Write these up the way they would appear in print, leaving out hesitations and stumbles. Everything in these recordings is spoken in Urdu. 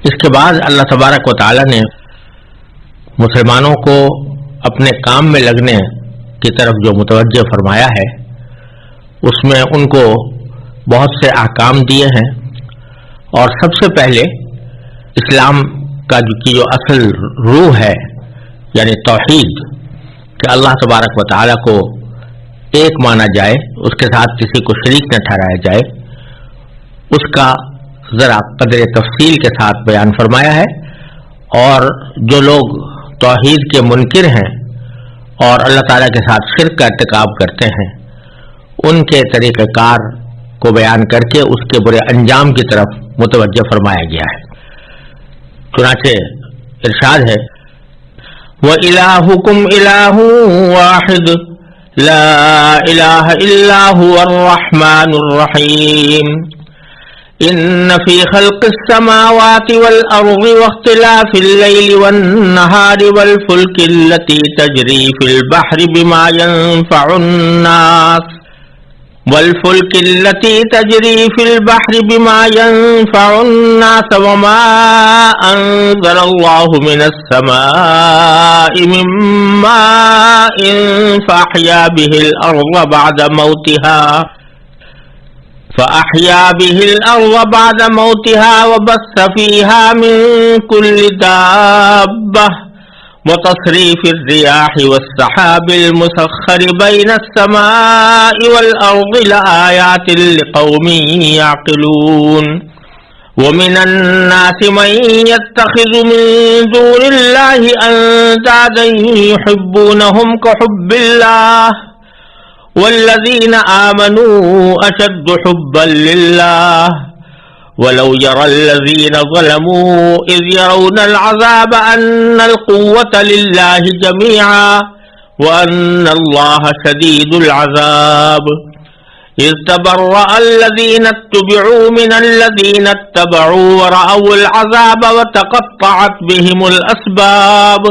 اس کے بعد اللہ تبارک و تعالی نے مسلمانوں کو اپنے کام میں لگنے کی طرف جو متوجہ فرمایا ہے اس میں ان کو بہت سے احکام دیے ہیں، اور سب سے پہلے اسلام کا جو اصل روح ہے یعنی توحید، کہ اللہ تبارک و تعالی کو ایک مانا جائے، اس کے ساتھ کسی کو شریک نہ ٹھہرایا جائے، اس کا ذرا قدر تفصیل کے ساتھ بیان فرمایا ہے۔ اور جو لوگ توحید کے منکر ہیں اور اللہ تعالیٰ کے ساتھ شرک کا ارتکاب کرتے ہیں ان کے طریقہ کار کو بیان کر کے اس کے برے انجام کی طرف متوجہ فرمایا گیا ہے۔ چنانچہ ارشاد ہے وَإِلَٰهُكُمْ إِلَٰهٌ وَاحِدٌ لَا إِلَٰهَ إِلَّا هُوَ الرَّحْمَٰنُ الرَّحِيمُ إِنَّ فِي خَلْقِ السَّمَاوَاتِ وَالْأَرْضِ وَاخْتِلَافِ اللَّيْلِ وَالنَّهَارِ وَالْفُلْكِ الَّتِي تَجْرِي فِي الْبَحْرِ بِمَا يَنفَعُ النَّاسَ وما أنزل الله من السماء من ماء فأحيا به الأرض بعد موتها وبث فيها من كل دابة وتصريف الرياح والسحاب المسخر بين السماء والأرض لآيات لقوم يعقلون ومن الناس من يتخذ من دون الله أندادا يحبونهم كحب الله والذين آمنوا أشد حبا لله ولو يرى الذين ظلموا إذ يرون العذاب أن القوة لله جميعا وأن الله شديد العذاب إذ تبرأ الذين اتبعوا من الذين اتبعوا ورأوا العذاب وتقطعت بهم الأسباب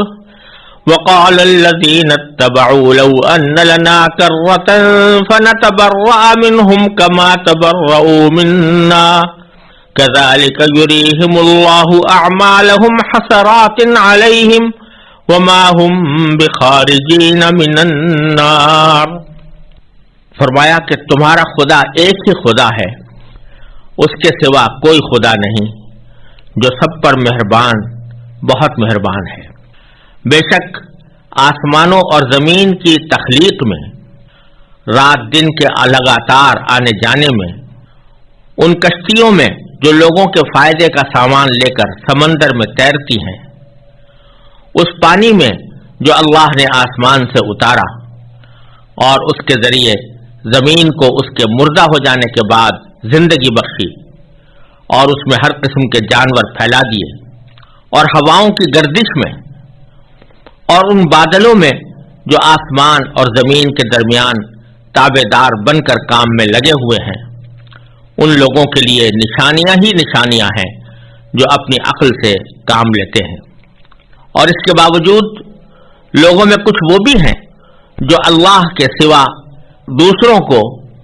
وقال الذين اتبعوا لو أن لنا كرة فنتبرأ منهم كما تبرؤوا منا كذلك يريهم الله أعمالهم حسرات عليهم وما هم بخارجين من النار۔ فرمایا کہ تمہارا خدا ایک ہی خدا ہے، اس کے سوا کوئی خدا نہیں، جو سب پر مہربان بہت مہربان ہے۔ بے شک آسمانوں اور زمین کی تخلیق میں، رات دن کے لگاتار آنے جانے میں، ان کشتیوں میں جو لوگوں کے فائدے کا سامان لے کر سمندر میں تیرتی ہیں، اس پانی میں جو اللہ نے آسمان سے اتارا اور اس کے ذریعے زمین کو اس کے مردہ ہو جانے کے بعد زندگی بخشی اور اس میں ہر قسم کے جانور پھیلا دیے، اور ہواؤں کی گردش میں اور ان بادلوں میں جو آسمان اور زمین کے درمیان تابع دار بن کر کام میں لگے ہوئے ہیں، ان لوگوں کے لیے نشانیاں ہی نشانیاں ہیں جو اپنی عقل سے کام لیتے ہیں۔ اور اس کے باوجود لوگوں میں کچھ وہ بھی ہیں جو اللہ کے سوا دوسروں کو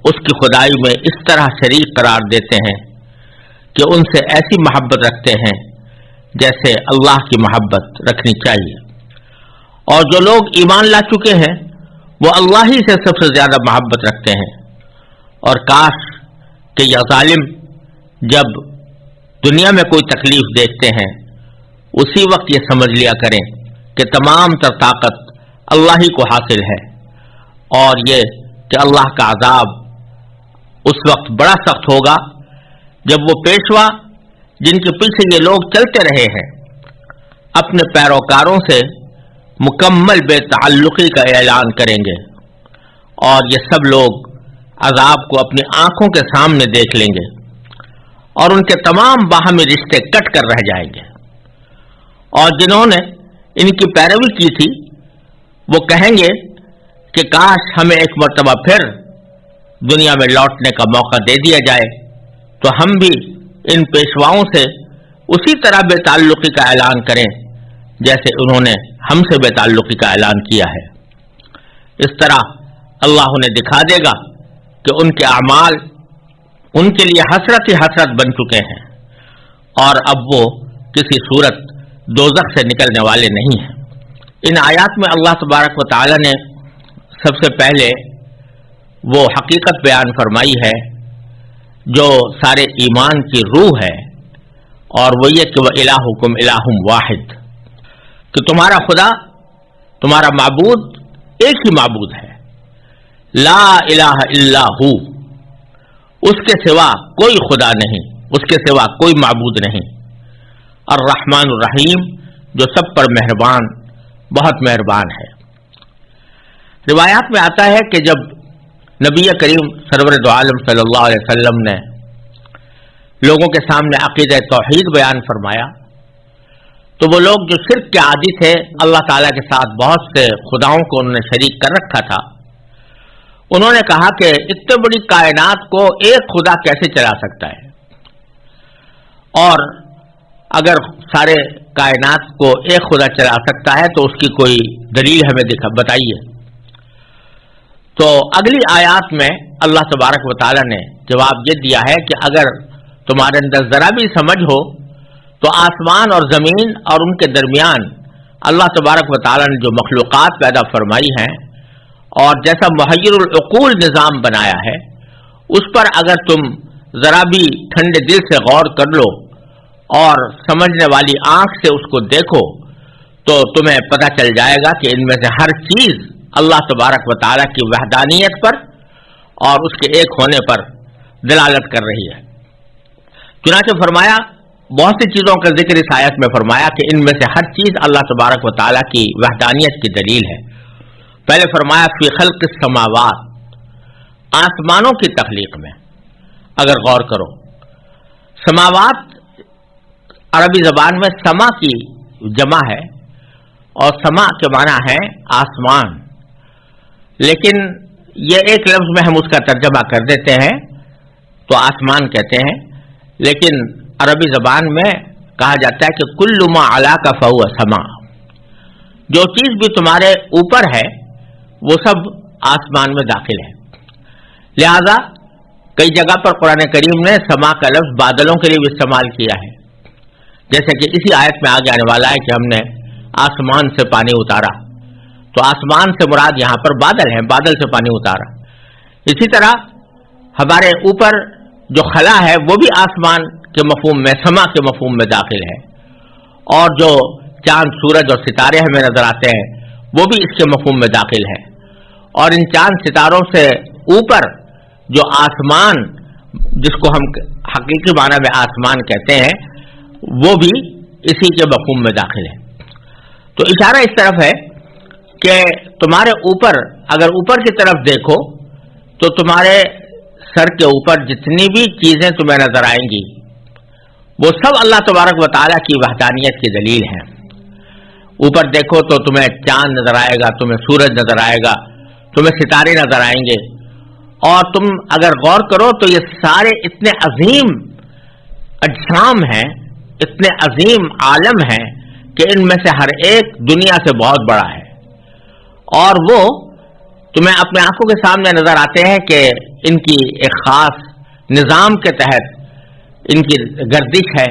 اس کی خدائی میں اس طرح شریک قرار دیتے ہیں کہ ان سے ایسی محبت رکھتے ہیں جیسے اللہ کی محبت رکھنی چاہیے۔ اور جو لوگ ایمان لا چکے ہیں وہ اللہ ہی سے سب سے زیادہ محبت رکھتے ہیں، اور کاش کہ یہ ظالم جب دنیا میں کوئی تکلیف دیکھتے ہیں اسی وقت یہ سمجھ لیا کریں کہ تمام تر طاقت اللہ ہی کو حاصل ہے، اور یہ کہ اللہ کا عذاب اس وقت بڑا سخت ہوگا جب وہ پیشوا جن کے پیچھے یہ لوگ چلتے رہے ہیں اپنے پیروکاروں سے مکمل بے تعلقی کا اعلان کریں گے، اور یہ سب لوگ عذاب کو اپنی آنکھوں کے سامنے دیکھ لیں گے، اور ان کے تمام باہمی رشتے کٹ کر رہ جائیں گے، اور جنہوں نے ان کی پیروی کی تھی وہ کہیں گے کہ کاش ہمیں ایک مرتبہ پھر دنیا میں لوٹنے کا موقع دے دیا جائے تو ہم بھی ان پیشواؤں سے اسی طرح بے تعلقی کا اعلان کریں جیسے انہوں نے ہم سے بے تعلقی کا اعلان کیا ہے۔ اس طرح اللہ انہیں دکھا دے گا کہ ان کے اعمال ان کے لیے حسرت ہی حسرت بن چکے ہیں، اور اب وہ کسی صورت دوزخ سے نکلنے والے نہیں ہیں۔ ان آیات میں اللہ تبارک و تعالی نے سب سے پہلے وہ حقیقت بیان فرمائی ہے جو سارے ایمان کی روح ہے، اور وہ یہ کہ وَإِلَٰهُكُمْ إِلَٰهٌ وَاحِدٌ، کہ تمہارا خدا، تمہارا معبود ایک ہی معبود ہے، لا الہ الا ہو، اس کے سوا کوئی خدا نہیں، اس کے سوا کوئی معبود نہیں، الرحمن الرحیم، جو سب پر مہربان، بہت مہربان ہے۔ روایات میں آتا ہے کہ جب نبی کریم سرور دو عالم صلی اللہ علیہ وسلم نے لوگوں کے سامنے عقیدہ توحید بیان فرمایا تو وہ لوگ جو شرک کے عادی تھے، اللہ تعالیٰ کے ساتھ بہت سے خداؤں کو انہوں نے شریک کر رکھا تھا، انہوں نے کہا کہ اتنی بڑی کائنات کو ایک خدا کیسے چلا سکتا ہے، اور اگر سارے کائنات کو ایک خدا چلا سکتا ہے تو اس کی کوئی دلیل ہمیں بتائیے۔ تو اگلی آیات میں اللہ تبارک و تعالی نے جواب یہ دیا ہے کہ اگر تمہارے اندر ذرا بھی سمجھ ہو تو آسمان اور زمین اور ان کے درمیان اللہ تبارک و تعالی نے جو مخلوقات پیدا فرمائی ہیں اور جیسا محیر العقول نظام بنایا ہے، اس پر اگر تم ذرا بھی ٹھنڈے دل سے غور کر لو اور سمجھنے والی آنکھ سے اس کو دیکھو تو تمہیں پتہ چل جائے گا کہ ان میں سے ہر چیز اللہ تبارک و تعالیٰ کی وحدانیت پر اور اس کے ایک ہونے پر دلالت کر رہی ہے۔ چنانچہ فرمایا، بہت سی چیزوں کا ذکر اس آیت میں فرمایا کہ ان میں سے ہر چیز اللہ تبارک و تعالیٰ کی وحدانیت کی دلیل ہے۔ پہلے فرمایا فی خلق السماوات، آسمانوں کی تخلیق میں اگر غور کرو، سماوات عربی زبان میں سما کی جمع ہے اور سما کے معنی ہے آسمان، لیکن یہ ایک لفظ میں ہم اس کا ترجمہ کر دیتے ہیں تو آسمان کہتے ہیں، لیکن عربی زبان میں کہا جاتا ہے کہ کل ما علاک فہو سما، جو چیز بھی تمہارے اوپر ہے وہ سب آسمان میں داخل ہے۔ لہذا کئی جگہ پر قرآن کریم نے سما کا لفظ بادلوں کے لیے بھی استعمال کیا ہے، جیسے کہ اسی آیت میں آگے آنے والا ہے کہ ہم نے آسمان سے پانی اتارا، تو آسمان سے مراد یہاں پر بادل ہیں، بادل سے پانی اتارا۔ اسی طرح ہمارے اوپر جو خلا ہے وہ بھی آسمان کے مفہوم میں، سما کے مفہوم میں داخل ہے، اور جو چاند، سورج اور ستارے ہمیں نظر آتے ہیں وہ بھی اس کے مفہوم میں داخل ہے، اور ان چاند ستاروں سے اوپر جو آسمان جس کو ہم حقیقی معنی میں آسمان کہتے ہیں وہ بھی اسی کے مفہوم میں داخل ہے۔ تو اشارہ اس طرف ہے کہ تمہارے اوپر اگر اوپر کی طرف دیکھو تو تمہارے سر کے اوپر جتنی بھی چیزیں تمہیں نظر آئیں گی وہ سب اللہ تبارک و تعالیٰ کی وحدانیت کی دلیل ہیں۔ اوپر دیکھو تو تمہیں چاند نظر آئے گا، تمہیں سورج نظر آئے گا، تمہیں ستارے نظر آئیں گے، اور تم اگر غور کرو تو یہ سارے اتنے عظیم اجسام ہیں، اتنے عظیم عالم ہیں کہ ان میں سے ہر ایک دنیا سے بہت بڑا ہے، اور وہ تمہیں اپنے آنکھوں کے سامنے نظر آتے ہیں کہ ان کی ایک خاص نظام کے تحت ان کی گردش ہے،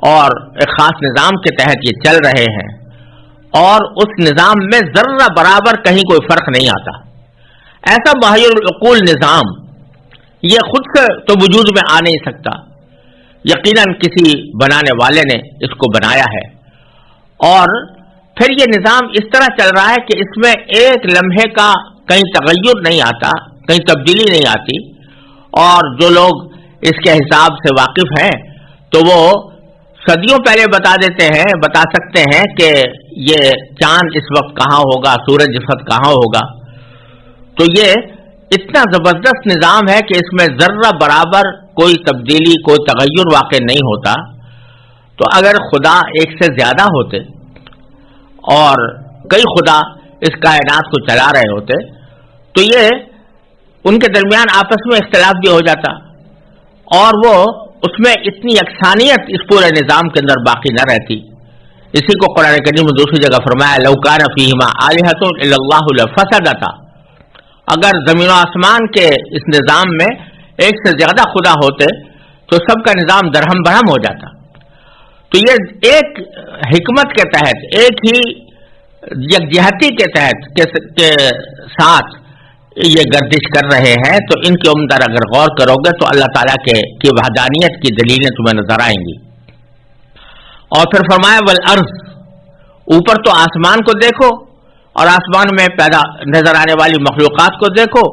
اور ایک خاص نظام کے تحت یہ چل رہے ہیں، اور اس نظام میں ذرہ برابر کہیں کوئی فرق نہیں آتا۔ ایسا محیر العقول نظام یہ خود سے تو وجود میں آ نہیں سکتا، یقیناً کسی بنانے والے نے اس کو بنایا ہے، اور پھر یہ نظام اس طرح چل رہا ہے کہ اس میں ایک لمحے کا کہیں تغیر نہیں آتا، کہیں تبدیلی نہیں آتی، اور جو لوگ اس کے حساب سے واقف ہیں تو وہ صدیوں پہلے بتا سکتے ہیں کہ یہ چاند اس وقت کہاں ہوگا، سورج اس وقت کہاں ہوگا۔ تو یہ اتنا زبردست نظام ہے کہ اس میں ذرہ برابر کوئی تبدیلی، کوئی تغیر واقع نہیں ہوتا۔ تو اگر خدا ایک سے زیادہ ہوتے اور کئی خدا اس کائنات کو چلا رہے ہوتے تو یہ ان کے درمیان آپس میں اختلاف بھی ہو جاتا، اور وہ اس میں اتنی یکسانیت اس پورے نظام کے اندر باقی نہ رہتی۔ اسی کو قرآن کریم میں دوسری جگہ فرمایا لو کان فیہما آلہۃ الا اللہ لفسدتا، اگر زمین و آسمان کے اس نظام میں ایک سے زیادہ خدا ہوتے تو سب کا نظام درہم برہم ہو جاتا۔ تو یہ ایک حکمت کے تحت، ایک ہی یکجہتی کے تحت کے ساتھ یہ گردش کر رہے ہیں، تو ان کے عمدہ اگر غور کرو گے تو اللہ تعالیٰ کی وحدانیت کی دلیلیں تمہیں نظر آئیں گی۔ اور پھر فرمایا والارض، اوپر تو آسمان کو دیکھو اور آسمان میں پیدا نظر آنے والی مخلوقات کو دیکھو،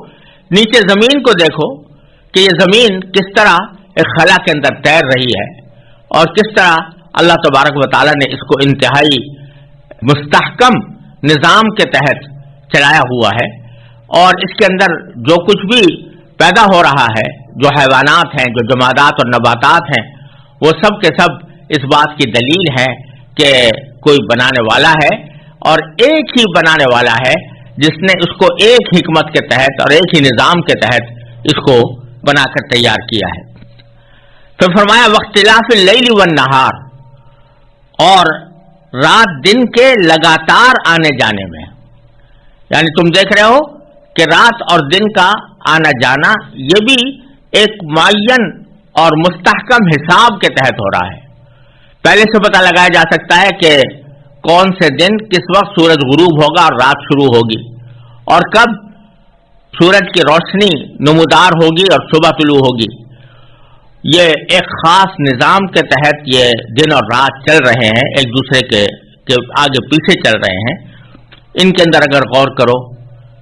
نیچے زمین کو دیکھو کہ یہ زمین کس طرح ایک خلا کے اندر تیر رہی ہے، اور کس طرح اللہ تبارک و تعالیٰ نے اس کو انتہائی مستحکم نظام کے تحت چلایا ہوا ہے، اور اس کے اندر جو کچھ بھی پیدا ہو رہا ہے، جو حیوانات ہیں، جو جمادات اور نباتات ہیں، وہ سب کے سب اس بات کی دلیل ہے کہ کوئی بنانے والا ہے، اور ایک ہی بنانے والا ہے جس نے اس کو ایک حکمت کے تحت اور ایک ہی نظام کے تحت اس کو بنا کر تیار کیا ہے۔ پھر فرمایا واختلاف اللیل والنہار، اور رات دن کے لگاتار آنے جانے میں، یعنی تم دیکھ رہے ہو کہ رات اور دن کا آنا جانا یہ بھی ایک معین اور مستحکم حساب کے تحت ہو رہا ہے۔ پہلے سے پتہ لگایا جا سکتا ہے کہ کون سے دن کس وقت سورج غروب ہوگا اور رات شروع ہوگی، اور کب سورج کی روشنی نمودار ہوگی اور صبح طلوع ہوگی۔ یہ ایک خاص نظام کے تحت یہ دن اور رات چل رہے ہیں، ایک دوسرے کے آگے پیچھے چل رہے ہیں۔ ان کے اندر اگر غور کرو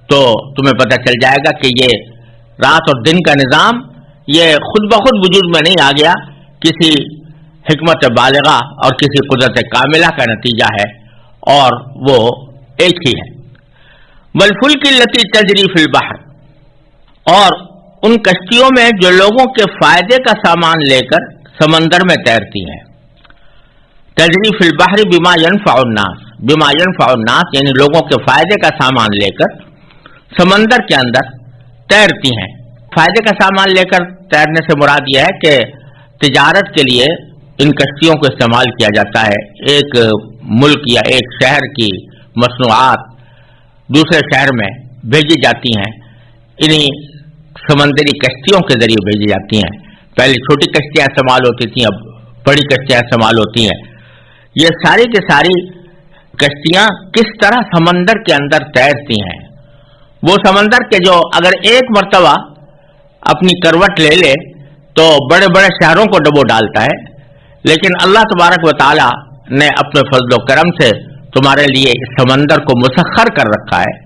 تو تمہیں پتہ چل جائے گا کہ یہ رات اور دن کا نظام یہ خود بخود وجود میں نہیں آ گیا، کسی حکمت بالغہ اور کسی قدرت کاملہ کا نتیجہ ہے، اور وہ ایک ہی ہے۔ والفلک التی تجری فی البحر، اور ان کشتیوں میں جو لوگوں کے فائدے کا سامان لے کر سمندر میں تیرتی ہیں۔ تجری فی البحر بما ينفع الناس، بما ينفع الناس یعنی لوگوں کے فائدے کا سامان لے کر سمندر کے اندر تیرتی ہیں۔ فائدے کا سامان لے کر تیرنے سے مراد یہ ہے کہ تجارت کے لیے ان کشتیوں کو استعمال کیا جاتا ہے۔ ایک ملک یا ایک شہر کی مصنوعات دوسرے شہر میں بھیجی جاتی ہیں، انہی سمندری کشتیوں کے ذریعے بھیجی جاتی ہیں۔ پہلے چھوٹی کشتیاں استعمال ہوتی تھیں، اب بڑی کشتیاں استعمال ہوتی ہیں۔ یہ ساری کی ساری کشتیاں کس طرح سمندر کے اندر تیرتی ہیں۔ وہ سمندر کے جو اگر ایک مرتبہ اپنی کروٹ لے لے تو بڑے بڑے شہروں کو ڈبو ڈالتا ہے، لیکن اللہ تبارک و تعالی نے اپنے فضل و کرم سے تمہارے لیے اس سمندر کو مسخر کر رکھا ہے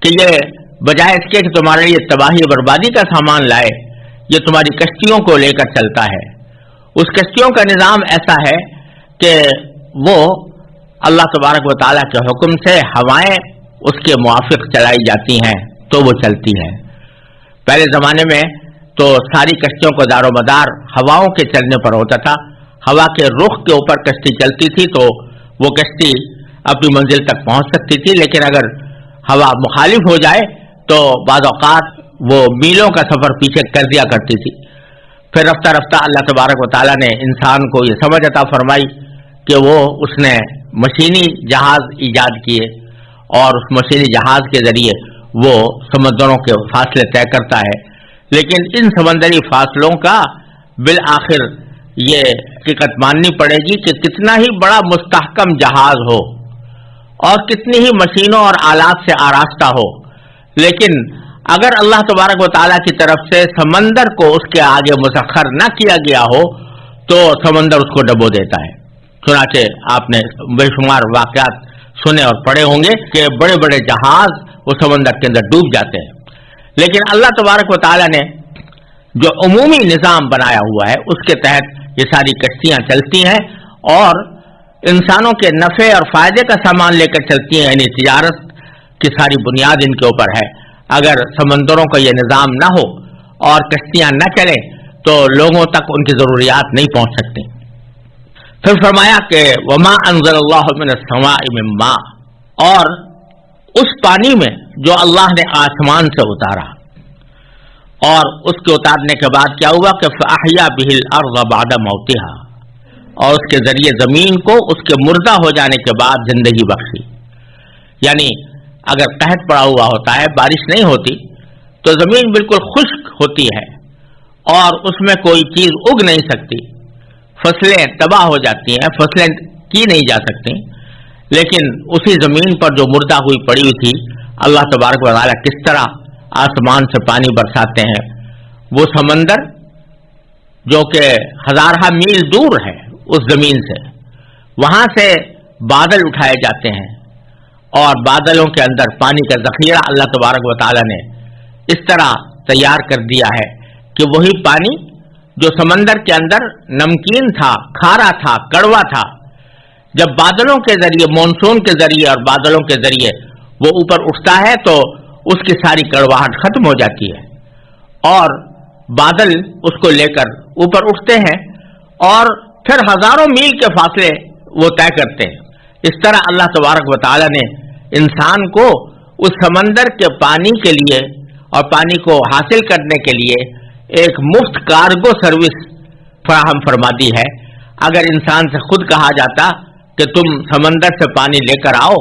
کہ یہ بجائے اس کے کہ تمہارے لیے تباہی و بربادی کا سامان لائے، یہ تمہاری کشتیوں کو لے کر چلتا ہے۔ اس کشتیوں کا نظام ایسا ہے کہ وہ اللہ تبارک و تعالیٰ کے حکم سے ہوائیں اس کے موافق چلائی جاتی ہیں تو وہ چلتی ہیں۔ پہلے زمانے میں تو ساری کشتیوں کو دار و مدار ہواؤں کے چلنے پر ہوتا تھا، ہوا کے رخ کے اوپر کشتی چلتی تھی تو وہ کشتی اپنی منزل تک پہنچ سکتی تھی، لیکن اگر ہوا مخالف ہو جائے تو بعض اوقات وہ میلوں کا سفر پیچھے کر دیا کرتی تھی۔ پھر رفتہ رفتہ اللہ تبارک و تعالیٰ نے انسان کو یہ سمجھ عطا فرمائی کہ وہ اس نے مشینی جہاز ایجاد کیے، اور اس مشینی جہاز کے ذریعے وہ سمندروں کے فاصلے طے کرتا ہے۔ لیکن ان سمندری فاصلوں کا بالآخر یہ حقیقت ماننی پڑے گی کہ کتنا ہی بڑا مستحکم جہاز ہو اور کتنی ہی مشینوں اور آلات سے آراستہ ہو، لیکن اگر اللہ تبارک و تعالیٰ کی طرف سے سمندر کو اس کے آگے مسخر نہ کیا گیا ہو تو سمندر اس کو ڈبو دیتا ہے۔ چنانچہ آپ نے بے شمار واقعات سنے اور پڑھے ہوں گے کہ بڑے بڑے جہاز وہ سمندر کے اندر ڈوب جاتے ہیں، لیکن اللہ تبارک و تعالیٰ نے جو عمومی نظام بنایا ہوا ہے اس کے تحت یہ ساری کشتیاں چلتی ہیں اور انسانوں کے نفع اور فائدے کا سامان لے کر چلتی ہیں، یعنی تجارت کی ساری بنیاد ان کے اوپر ہے۔ اگر سمندروں کا یہ نظام نہ ہو اور کشتیاں نہ چلیں تو لوگوں تک ان کی ضروریات نہیں پہنچ سکتی۔ پھر فرمایا کہ وما انزل اللہ من السماء من ماء، اور اس پانی میں جو اللہ نے آسمان سے اتارا، اور اس کے اتارنے کے بعد کیا ہوا کہ فاحیا به الارض بعد موتها، اور اس کے ذریعے زمین کو اس کے مردہ ہو جانے کے بعد زندگی بخشی۔ یعنی اگر قحط پڑا ہوا ہوتا ہے، بارش نہیں ہوتی تو زمین بالکل خشک ہوتی ہے اور اس میں کوئی چیز اگ نہیں سکتی، فصلیں تباہ ہو جاتی ہیں، فصلیں کی نہیں جا سکتی، لیکن اسی زمین پر جو مردہ ہوئی پڑی ہوئی تھی، اللہ تبارک و تعالیٰ کس طرح آسمان سے پانی برساتے ہیں۔ وہ سمندر جو کہ ہزارہ میل دور ہے اس زمین سے، وہاں سے بادل اٹھائے جاتے ہیں اور بادلوں کے اندر پانی کا ذخیرہ اللہ تبارک و تعالیٰ نے اس طرح تیار کر دیا ہے کہ وہی پانی جو سمندر کے اندر نمکین تھا، کھارا تھا، کڑوا تھا، جب بادلوں کے ذریعے، مونسون کے ذریعے اور بادلوں کے ذریعے وہ اوپر اٹھتا ہے تو اس کی ساری کڑواہٹ ختم ہو جاتی ہے اور بادل اس کو لے کر اوپر اٹھتے ہیں اور پھر ہزاروں میل کے فاصلے وہ طے کرتے ہیں۔ اس طرح اللہ تبارک و تعالیٰ نے انسان کو اس سمندر کے پانی کے لیے اور پانی کو حاصل کرنے کے لیے ایک مفت کارگو سروس فراہم فرما دی ہے۔ اگر انسان سے خود کہا جاتا کہ تم سمندر سے پانی لے کر آؤ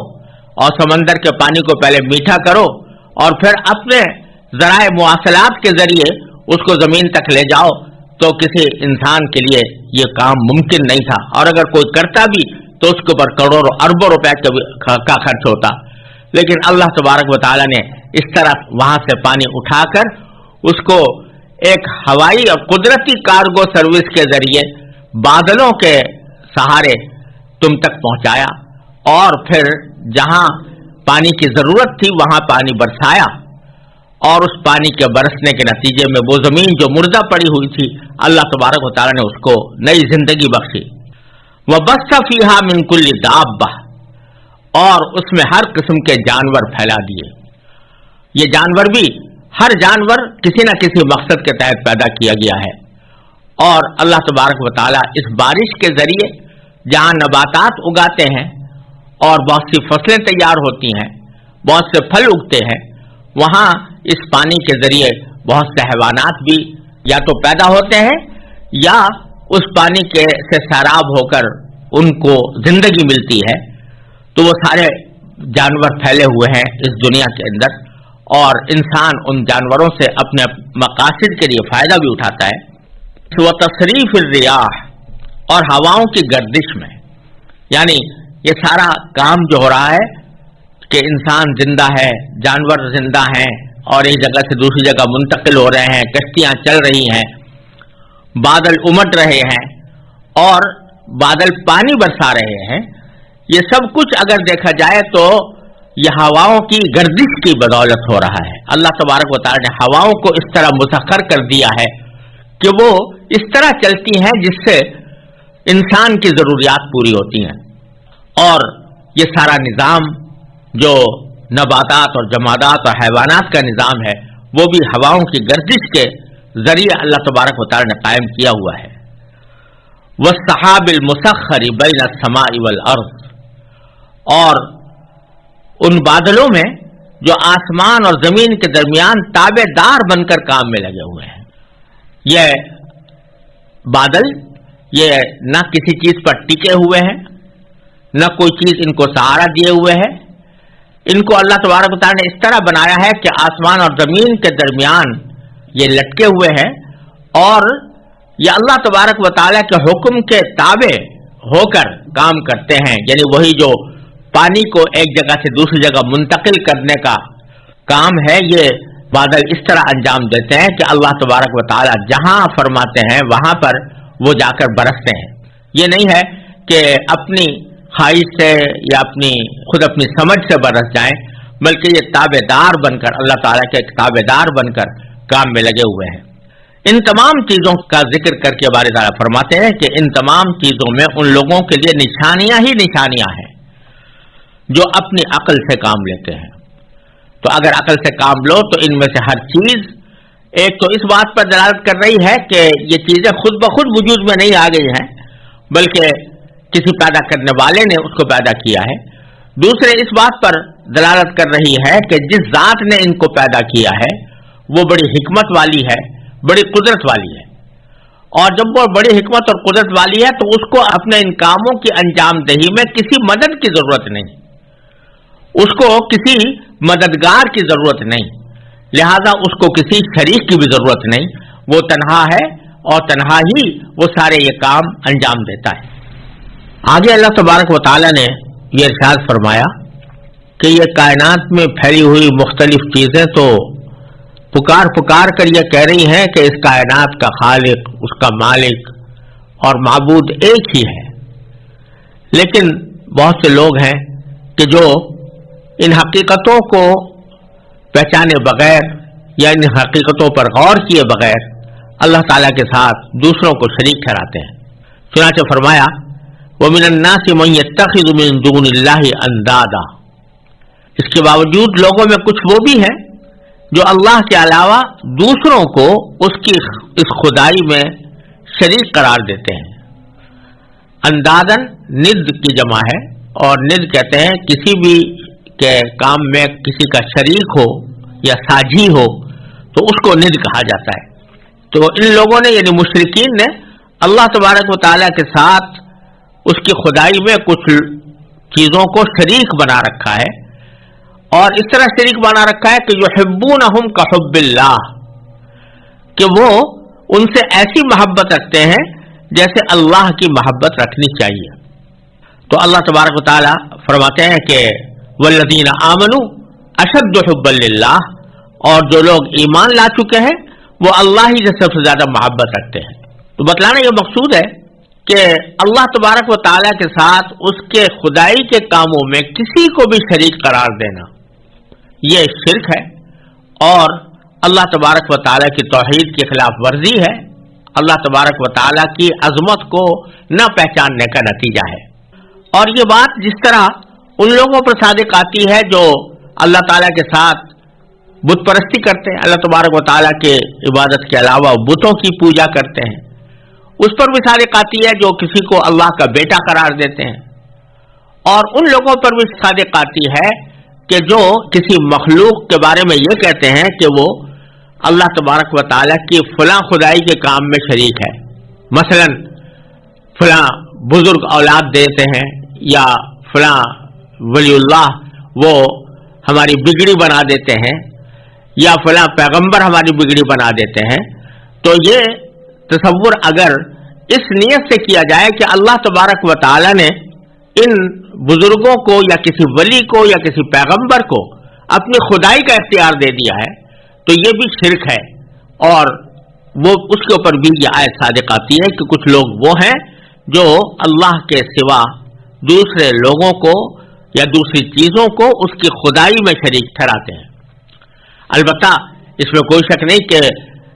اور سمندر کے پانی کو پہلے میٹھا کرو اور پھر اپنے ذرائع مواصلات کے ذریعے اس کو زمین تک لے جاؤ، تو کسی انسان کے لیے یہ کام ممکن نہیں تھا، اور اگر کوئی کرتا بھی تو اس کے اوپر کروڑوں اربوں روپے کا خرچ ہوتا۔ لیکن اللہ تبارک و تعالیٰ نے اس طرح وہاں سے پانی اٹھا کر اس کو ایک ہوائی اور قدرتی کارگو سروس کے ذریعے بادلوں کے سہارے تم تک پہنچایا، اور پھر جہاں پانی کی ضرورت تھی وہاں پانی برسایا، اور اس پانی کے برسنے کے نتیجے میں وہ زمین جو مردہ پڑی ہوئی تھی، اللہ تبارک و تعالیٰ نے اس کو نئی زندگی بخشی۔ وَبَثَّ فِيهَا مِن كُلِّ دَابَّةٍ، اور اس میں ہر قسم کے جانور پھیلا دیے۔ یہ جانور بھی ہر جانور کسی نہ کسی مقصد کے تحت پیدا کیا گیا ہے، اور اللہ تبارک و تعالیٰ اس بارش کے ذریعے جہاں نباتات اگاتے ہیں اور بہت سی فصلیں تیار ہوتی ہیں، بہت سے پھل اگتے ہیں، وہاں اس پانی کے ذریعے بہت سے حیوانات بھی یا تو پیدا ہوتے ہیں یا اس پانی کے سے سیراب ہو کر ان کو زندگی ملتی ہے۔ تو وہ سارے جانور پھیلے ہوئے ہیں اس دنیا کے اندر، اور انسان ان جانوروں سے اپنے مقاصد کے لیے فائدہ بھی اٹھاتا ہے۔ وتصریف الریاح، اور ہواؤں کی گردش میں، یعنی یہ سارا کام جو ہو رہا ہے کہ انسان زندہ ہے، جانور زندہ ہیں اور ایک جگہ سے دوسری جگہ منتقل ہو رہے ہیں، کشتیاں چل رہی ہیں، بادل امٹ رہے ہیں اور بادل پانی برسا رہے ہیں، یہ سب کچھ اگر دیکھا جائے تو یہ ہواؤں کی گردش کی بدولت ہو رہا ہے۔ اللہ تبارک و تعالیٰ نے ہواؤں کو اس طرح مسخر کر دیا ہے کہ وہ اس طرح چلتی ہیں جس سے انسان کی ضروریات پوری ہوتی ہیں، اور یہ سارا نظام جو نباتات اور جمادات اور حیوانات کا نظام ہے وہ بھی ہواؤں کی گردش کے ذریعے اللہ تبارک و تعالیٰ نے قائم کیا ہوا ہے۔ وَالسَّحَابِ الْمُسَخَّرِ بَيْنَ السَّمَاءِ وَالْأَرْضِ، اور ان بادلوں میں جو آسمان اور زمین کے درمیان تابع دار بن کر کام میں لگے ہوئے ہیں۔ یہ بادل یہ نہ کسی چیز پر ٹکے ہوئے ہیں، نہ کوئی چیز ان کو سہارا دیے ہوئے ہے، ان کو اللہ تبارک و تعالیٰ نے اس طرح بنایا ہے کہ آسمان اور زمین کے درمیان یہ لٹکے ہوئے ہیں، اور یہ اللہ تبارک و تعالیٰ کے حکم کے تابع ہو کر کام کرتے ہیں۔ یعنی وہی جو پانی کو ایک جگہ سے دوسری جگہ منتقل کرنے کا کام ہے، یہ بادل اس طرح انجام دیتے ہیں کہ اللہ تبارک و تعالیٰ جہاں فرماتے ہیں وہاں پر وہ جا کر برستے ہیں۔ یہ نہیں ہے کہ اپنی خواہش سے یا خود اپنی سمجھ سے برس جائیں، بلکہ یہ تابع دار بن کر اللہ تعالیٰ کے تابع دار بن کر کام میں لگے ہوئے ہیں۔ ان تمام چیزوں کا ذکر کر کے باری تعالیٰ فرماتے ہیں کہ ان تمام چیزوں میں ان لوگوں کے لیے نشانیاں ہی نشانیاں ہیں جو اپنی عقل سے کام لیتے ہیں۔ تو اگر عقل سے کام لو تو ان میں سے ہر چیز ایک تو اس بات پر دلالت کر رہی ہے کہ یہ چیزیں خود بخود وجود میں نہیں آ گئی ہیں، بلکہ کسی پیدا کرنے والے نے اس کو پیدا کیا ہے۔ دوسرے اس بات پر دلالت کر رہی ہے کہ جس ذات نے ان کو پیدا کیا ہے وہ بڑی حکمت والی ہے، بڑی قدرت والی ہے، اور جب وہ بڑی حکمت اور قدرت والی ہے تو اس کو اپنے ان کاموں کی انجام دہی میں کسی مدد کی ضرورت نہیں، اس کو کسی مددگار کی ضرورت نہیں، لہذا اس کو کسی شریک کی بھی ضرورت نہیں۔ وہ تنہا ہے اور تنہا ہی وہ سارے یہ کام انجام دیتا ہے۔ آگے اللہ تبارک و تعالی نے یہ ارشاد فرمایا کہ یہ کائنات میں پھیلی ہوئی مختلف چیزیں تو پکار پکار کر یہ کہہ رہی ہیں کہ اس کائنات کا خالق، اس کا مالک اور معبود ایک ہی ہے، لیکن بہت سے لوگ ہیں کہ جو ان حقیقتوں کو پہچانے بغیر یا ان حقیقتوں پر غور کیے بغیر اللہ تعالیٰ کے ساتھ دوسروں کو شریک ٹھہراتے ہیں۔ چنانچہ فرمایا وَمِنَ النَّاسِ مَن يَتَّخِذُ مِن دُونِ اللَّهِ أَندَادًا، اس کے باوجود لوگوں میں کچھ وہ بھی ہیں جو اللہ کے علاوہ دوسروں کو اس کی اس خدائی میں شریک قرار دیتے ہیں۔ اندادن ند کی جمع ہے، اور ند کہتے ہیں کسی بھی کے کام میں کسی کا شریک ہو یا ساجھی ہو تو اس کو ند کہا جاتا ہے۔ تو ان لوگوں نے یعنی مشرکین نے اللہ تبارک و تعالیٰ کے ساتھ اس کی خدائی میں کچھ چیزوں کو شریک بنا رکھا ہے، اور اس طرح شریک بنا رکھا ہے کہ یحبونہم کحب اللہ، کہ وہ ان سے ایسی محبت رکھتے ہیں جیسے اللہ کی محبت رکھنی چاہیے۔ تو اللہ تبارک و تعالیٰ فرماتے ہیں کہ والذین آمنوا اشد حبا للہ، اور جو لوگ ایمان لا چکے ہیں وہ اللہ ہی سے سب سے زیادہ محبت رکھتے ہیں۔ تو بتلانا یہ مقصود ہے کہ اللہ تبارک و تعالیٰ کے ساتھ اس کے خدائی کے کاموں میں کسی کو بھی شریک قرار دینا یہ شرک ہے، اور اللہ تبارک و تعالیٰ کی توحید کی خلاف ورزی ہے، اللہ تبارک و تعالیٰ کی عظمت کو نہ پہچاننے کا نتیجہ ہے۔ اور یہ بات جس طرح ان لوگوں پر صادق آتی ہے جو اللہ تعالیٰ کے ساتھ بت پرستی کرتے ہیں، اللہ تبارک و تعالیٰ کے عبادت کے علاوہ بتوں کی پوجا کرتے ہیں، اس پر بھی صادق آتی ہے جو کسی کو اللہ کا بیٹا قرار دیتے ہیں، اور ان لوگوں پر بھی صادق آتی ہے کہ جو کسی مخلوق کے بارے میں یہ کہتے ہیں کہ وہ اللہ تبارک و تعالیٰ کی فلاں خدائی کے کام میں شریک ہے، مثلا فلاں بزرگ اولاد دیتے ہیں، یا فلاں ولی اللہ وہ ہماری بگڑی بنا دیتے ہیں، یا فلاں پیغمبر ہماری بگڑی بنا دیتے ہیں۔ تو یہ تصور اگر اس نیت سے کیا جائے کہ اللہ تبارک و تعالیٰ نے ان بزرگوں کو یا کسی ولی کو یا کسی پیغمبر کو اپنی خدائی کا اختیار دے دیا ہے، تو یہ بھی شرک ہے، اور وہ اس کے اوپر بھی یہ آیت صادق آتی ہے کہ کچھ لوگ وہ ہیں جو اللہ کے سوا دوسرے لوگوں کو یا دوسری چیزوں کو اس کی خدائی میں شریک ٹھہراتے ہیں۔ البتہ اس میں کوئی شک نہیں کہ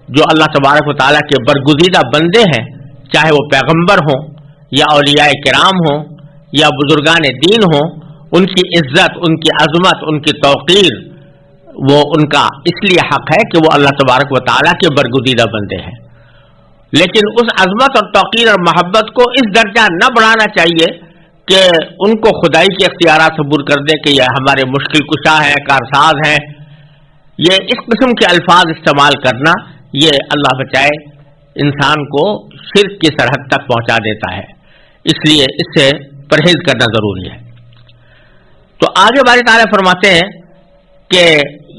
جو اللہ تبارک و تعالیٰ کے برگزیدہ بندے ہیں، چاہے وہ پیغمبر ہوں یا اولیاء کرام ہوں یا بزرگان دین ہوں، ان کی عزت، ان کی عظمت، ان کی توقیر وہ ان کا اس لیے حق ہے کہ وہ اللہ تبارک و تعالیٰ کے برگزیدہ بندے ہیں، لیکن اس عظمت اور توقیر اور محبت کو اس درجہ نہ بڑھانا چاہیے کہ ان کو خدائی کے اختیارات عبور کر دے کہ یہ ہمارے مشکل کشا ہیں، کارساز ہیں۔ یہ اس قسم کے الفاظ استعمال کرنا یہ اللہ بچائے انسان کو شرک کی سرحد تک پہنچا دیتا ہے، اس لیے اس سے پرہیز کرنا ضروری ہے۔ تو آگے باری تعالیٰ فرماتے ہیں کہ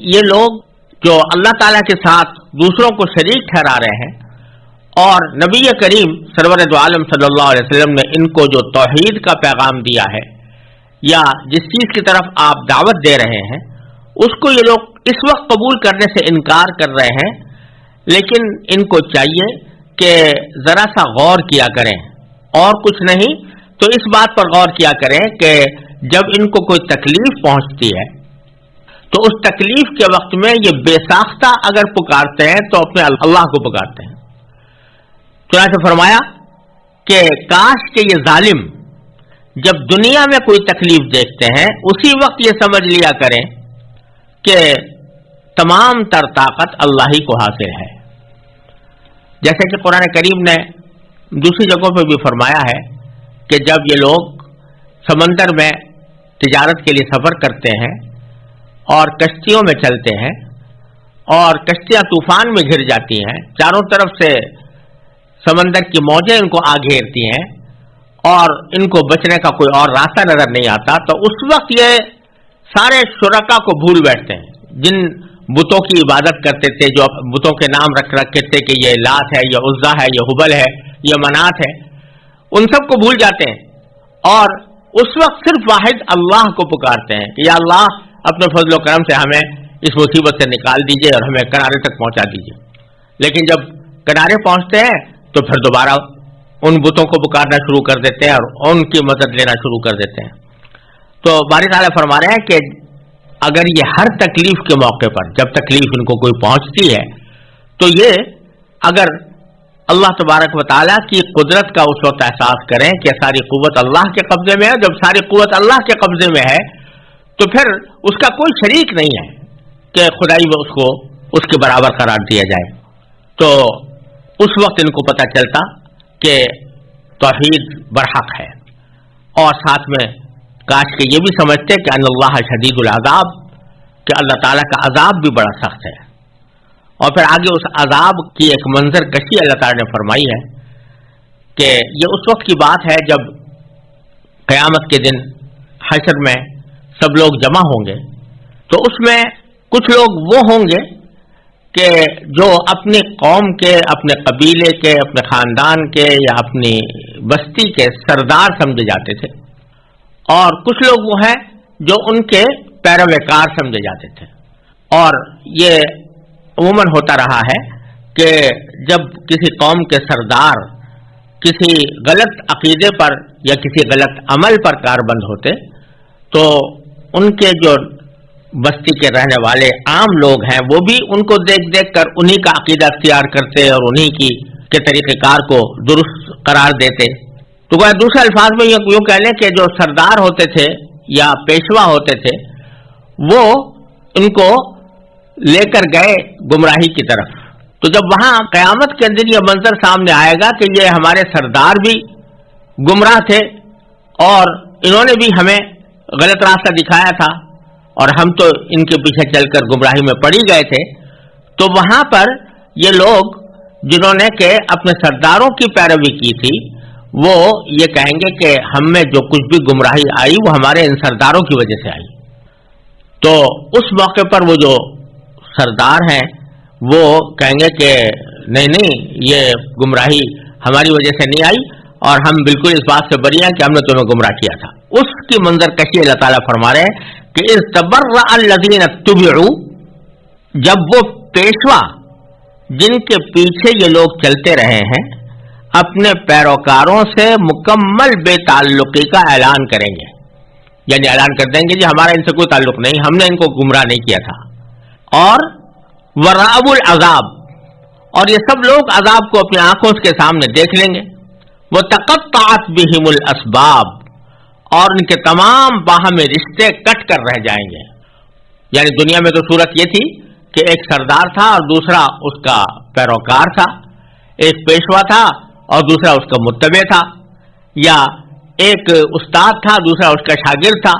یہ لوگ جو اللہ تعالیٰ کے ساتھ دوسروں کو شریک ٹھہرا رہے ہیں، اور نبی کریم سرور دو عالم صلی اللہ علیہ وسلم نے ان کو جو توحید کا پیغام دیا ہے یا جس چیز کی طرف آپ دعوت دے رہے ہیں، اس کو یہ لوگ اس وقت قبول کرنے سے انکار کر رہے ہیں، لیکن ان کو چاہیے کہ ذرا سا غور کیا کریں، اور کچھ نہیں تو اس بات پر غور کیا کریں کہ جب ان کو کوئی تکلیف پہنچتی ہے تو اس تکلیف کے وقت میں یہ بے ساختہ اگر پکارتے ہیں تو اپنے اللہ کو پکارتے ہیں۔ چنانچہ فرمایا کہ کاش کہ یہ ظالم جب دنیا میں کوئی تکلیف دیکھتے ہیں اسی وقت یہ سمجھ لیا کریں کہ تمام تر طاقت اللہ ہی کو حاصل ہے، جیسے کہ قرآن کریم نے دوسری جگہوں پہ بھی فرمایا ہے کہ جب یہ لوگ سمندر میں تجارت کے لیے سفر کرتے ہیں اور کشتیوں میں چلتے ہیں اور کشتیاں طوفان میں گھر جاتی ہیں، چاروں طرف سے سمندر کی موجیں ان کو آ گھیرتی ہیں اور ان کو بچنے کا کوئی اور راستہ نظر نہیں آتا، تو اس وقت یہ سارے شرکا کو بھول بیٹھتے ہیں، جن بتوں کی عبادت کرتے تھے، جو بتوں کے نام رکھتے تھے کہ یہ لات ہے، یہ عزا ہے، یہ حبل ہے، یہ منات ہے، ان سب کو بھول جاتے ہیں اور اس وقت صرف واحد اللہ کو پکارتے ہیں کہ یا اللہ اپنے فضل و کرم سے ہمیں اس مصیبت سے نکال دیجئے اور ہمیں کنارے تک پہنچا دیجئے۔ لیکن جب کنارے پہنچتے ہیں تو پھر دوبارہ ان بتوں کو پکارنا شروع کر دیتے ہیں اور ان کی مدد لینا شروع کر دیتے ہیں۔ تو باری تعالیٰ فرما رہے ہیں کہ اگر یہ ہر تکلیف کے موقع پر، جب تکلیف ان کو کوئی پہنچتی ہے، تو یہ اگر اللہ تبارک و تعالیٰ کی قدرت کا اس وقت احساس کریں کہ ساری قوت اللہ کے قبضے میں ہے، جب ساری قوت اللہ کے قبضے میں ہے تو پھر اس کا کوئی شریک نہیں ہے کہ خدائی میں اس کو اس کے برابر قرار دیا جائے۔ تو اس وقت ان کو پتہ چلتا کہ توحید برحق ہے، اور ساتھ میں کاش کہ یہ بھی سمجھتے کہ ان اللہ شدید العذاب، کہ اللہ تعالیٰ کا عذاب بھی بڑا سخت ہے۔ اور پھر آگے اس عذاب کی ایک منظر کشی اللہ تعالیٰ نے فرمائی ہے کہ یہ اس وقت کی بات ہے جب قیامت کے دن حشر میں سب لوگ جمع ہوں گے، تو اس میں کچھ لوگ وہ ہوں گے کہ جو اپنی قوم کے، اپنے قبیلے کے، اپنے خاندان کے یا اپنی بستی کے سردار سمجھے جاتے تھے، اور کچھ لوگ وہ ہیں جو ان کے پیروکار سمجھے جاتے تھے۔ اور یہ عموماً ہوتا رہا ہے کہ جب کسی قوم کے سردار کسی غلط عقیدے پر یا کسی غلط عمل پر کاربند ہوتے تو ان کے جو بستی کے رہنے والے عام لوگ ہیں وہ بھی ان کو دیکھ دیکھ کر انہی کا عقیدہ اختیار کرتے اور انہی کے طریقہ کار کو درست قرار دیتے۔ تو دوسرے الفاظ میں یوں کہہ لیں کہ جو سردار ہوتے تھے یا پیشوا ہوتے تھے وہ ان کو لے کر گئے گمراہی کی طرف۔ تو جب وہاں قیامت کے اندر یہ منظر سامنے آئے گا کہ یہ ہمارے سردار بھی گمراہ تھے اور انہوں نے بھی ہمیں غلط راستہ دکھایا تھا اور ہم تو ان کے پیچھے چل کر گمراہی میں پڑ ہی گئے تھے، تو وہاں پر یہ لوگ جنہوں نے کہ اپنے سرداروں کی پیروی کی تھی وہ یہ کہیں گے کہ ہم میں جو کچھ بھی گمراہی آئی وہ ہمارے ان سرداروں کی وجہ سے آئی۔ تو اس موقع پر وہ جو سردار ہیں وہ کہیں گے کہ نہیں یہ گمراہی ہماری وجہ سے نہیں آئی اور ہم بالکل اس بات سے بری ہیں کہ ہم نے تمہیں گمراہ کیا تھا۔ اس کی منظر کشی اللہ تعالیٰ فرما رہے ہیں کہ اذ تبرأ الذین اتبعوا، جب وہ پیشوا جن کے پیچھے یہ لوگ چلتے رہے ہیں اپنے پیروکاروں سے مکمل بے تعلقی کا اعلان کریں گے، یعنی اعلان کر دیں گے جی ہمارا ان سے کوئی تعلق نہیں، ہم نے ان کو گمراہ نہیں کیا تھا۔ اور ورأوا العذاب، اور یہ سب لوگ عذاب کو اپنی آنکھوں کے سامنے دیکھ لیں گے۔ وتقطعت بہم الاسباب، اور ان کے تمام باہمی رشتے کٹ کر رہ جائیں گے۔ یعنی دنیا میں تو صورت یہ تھی کہ ایک سردار تھا اور دوسرا اس کا پیروکار تھا، ایک پیشوا تھا اور دوسرا اس کا متبع تھا، یا ایک استاد تھا دوسرا اس کا شاگرد تھا۔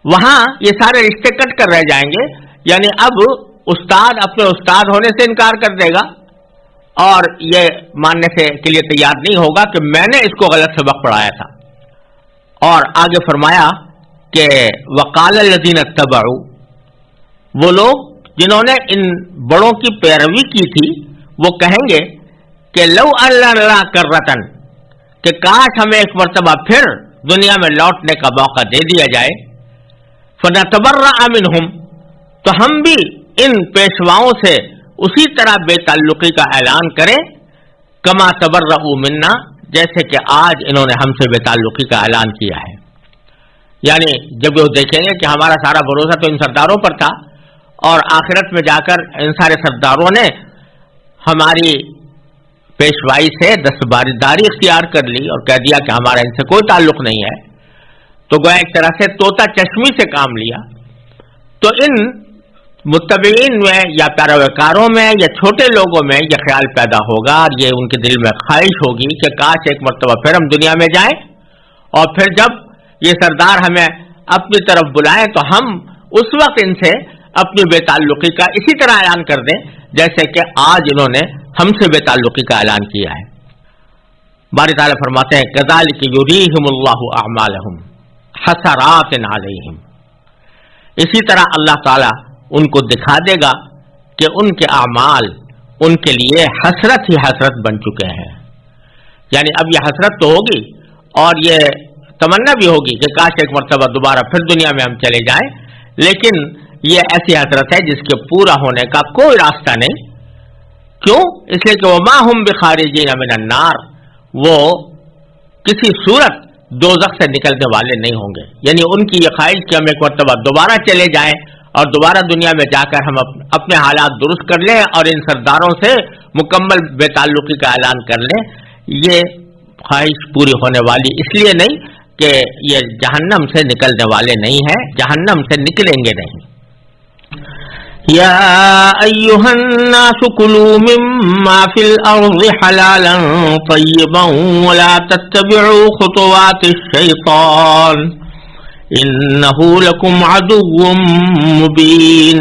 وہاں یہ سارے رشتے کٹ کر رہ جائیں گے، یعنی اب استاد اپنے استاد ہونے سے انکار کر دے گا اور یہ ماننے سے کے لیے تیار نہیں ہوگا کہ میں نے اس کو غلط سبق پڑھایا تھا۔ اور آگے فرمایا کہ وقال الذین اتبعوا، وہ لوگ جنہوں نے ان بڑوں کی پیروی کی تھی وہ کہیں گے کہ لو ان لنا کرۃ، کہ کاش ہمیں ایک مرتبہ پھر دنیا میں لوٹنے کا موقع دے دیا جائے، فنتبرأ منہم، تو ہم بھی ان پیشواؤں سے اسی طرح بے تعلقی کا اعلان کریں، کما تبرؤوا منا، جیسے کہ آج انہوں نے ہم سے بے تعلقی کا اعلان کیا ہے۔ یعنی جب وہ دیکھیں گے کہ ہمارا سارا بھروسہ تو ان سرداروں پر تھا اور آخرت میں جا کر ان سارے سرداروں نے ہماری پیشوائی سے دستبرداری اختیار کر لی اور کہہ دیا کہ ہمارا ان سے کوئی تعلق نہیں ہے، تو گویا ایک طرح سے طوطا چشمی سے کام لیا۔ تو ان متبعین میں یا پیروکاروں میں یا چھوٹے لوگوں میں یہ خیال پیدا ہوگا اور یہ ان کے دل میں خواہش ہوگی کہ کاش ایک مرتبہ پھر ہم دنیا میں جائیں اور پھر جب یہ سردار ہمیں اپنی طرف بلائیں تو ہم اس وقت ان سے اپنی بے تعلقی کا اسی طرح اعلان کر دیں جیسے کہ آج انہوں نے ہم سے بے تعلقی کا اعلان کیا ہے۔ باری تعالیٰ فرماتے ہیں کذالک یریہم اللہ اعمالہم حسرات علیہم، اسی طرح اللہ تعالیٰ ان کو دکھا دے گا کہ ان کے اعمال ان کے لیے حسرت ہی حسرت بن چکے ہیں. یعنی اب یہ حسرت تو ہوگی اور یہ تمنا بھی ہوگی کہ کاش ایک مرتبہ دوبارہ پھر دنیا میں ہم چلے جائیں، لیکن یہ ایسی حسرت ہے جس کے پورا ہونے کا کوئی راستہ نہیں. کیوں؟ اس لیے کہ وما ہم بخارجین من النار، وہ کسی صورت دوزخ سے نکلنے والے نہیں ہوں گے. یعنی ان کی یہ خواہش کہ ہم ایک مرتبہ دوبارہ چلے جائیں اور دوبارہ دنیا میں جا کر ہم اپنے حالات درست کر لیں اور ان سرداروں سے مکمل بے تعلقی کا اعلان کر لیں، یہ خواہش پوری ہونے والی اس لیے نہیں کہ یہ جہنم سے نکلنے والے نہیں ہیں، جہنم سے نکلیں گے نہیں. یا ایھا الناس کلوا مما فی الارض حلالا طیبا ولا تتبعوا خطوات الشیطان انه لكم عدو مبين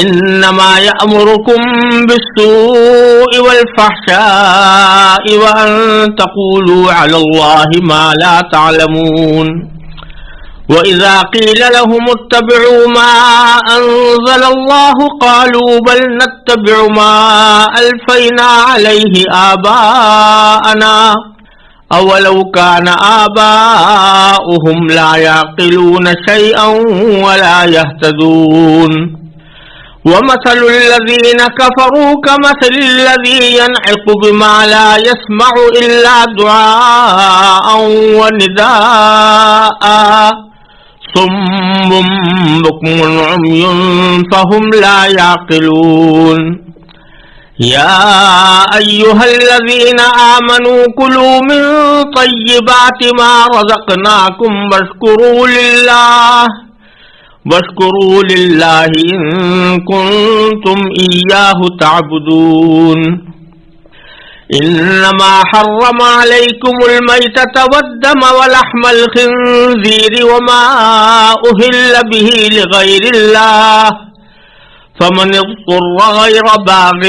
انما يأمركم بالسوء والفحشاء وان تقولوا على الله ما لا تعلمون وإذا قيل لهم اتبعوا ما أنزل الله قالوا بل نتبع ما ألفينا عليه آباءنا أولو كان آباؤهم لا يعقلون شيئا ولا يهتدون ومثل الذين كفروا كمثل الذي ينعق بما لا يسمع إلا دعاء ونداء صم بكم عمي فهم لا يعقلون يا أيها الذين آمنوا كلوا من طيبات ما رزقناكم واشكروا لله إن كنتم إياه تعبدون إنما حرم عليكم الميتة والدم ولحم الخنزير وما أهل به لغير الله فمن اضطر غير باغ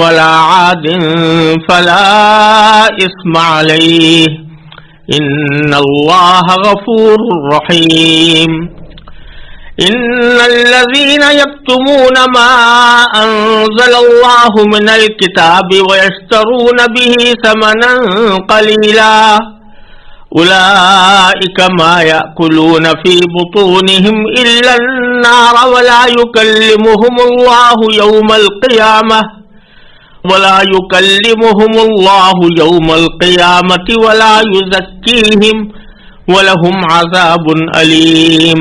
ولا عاد فلا إثم عليه إن الله غفور رحيم إن الذين يكتمون ما أنزل الله من الكتاب ويشترون به ثمنا قليلا أولئك ما يأكلون في بطونهم إلا النار ولا يكلمهم الله يوم القيامة ولا يزكيهم ولهم عذاب أليم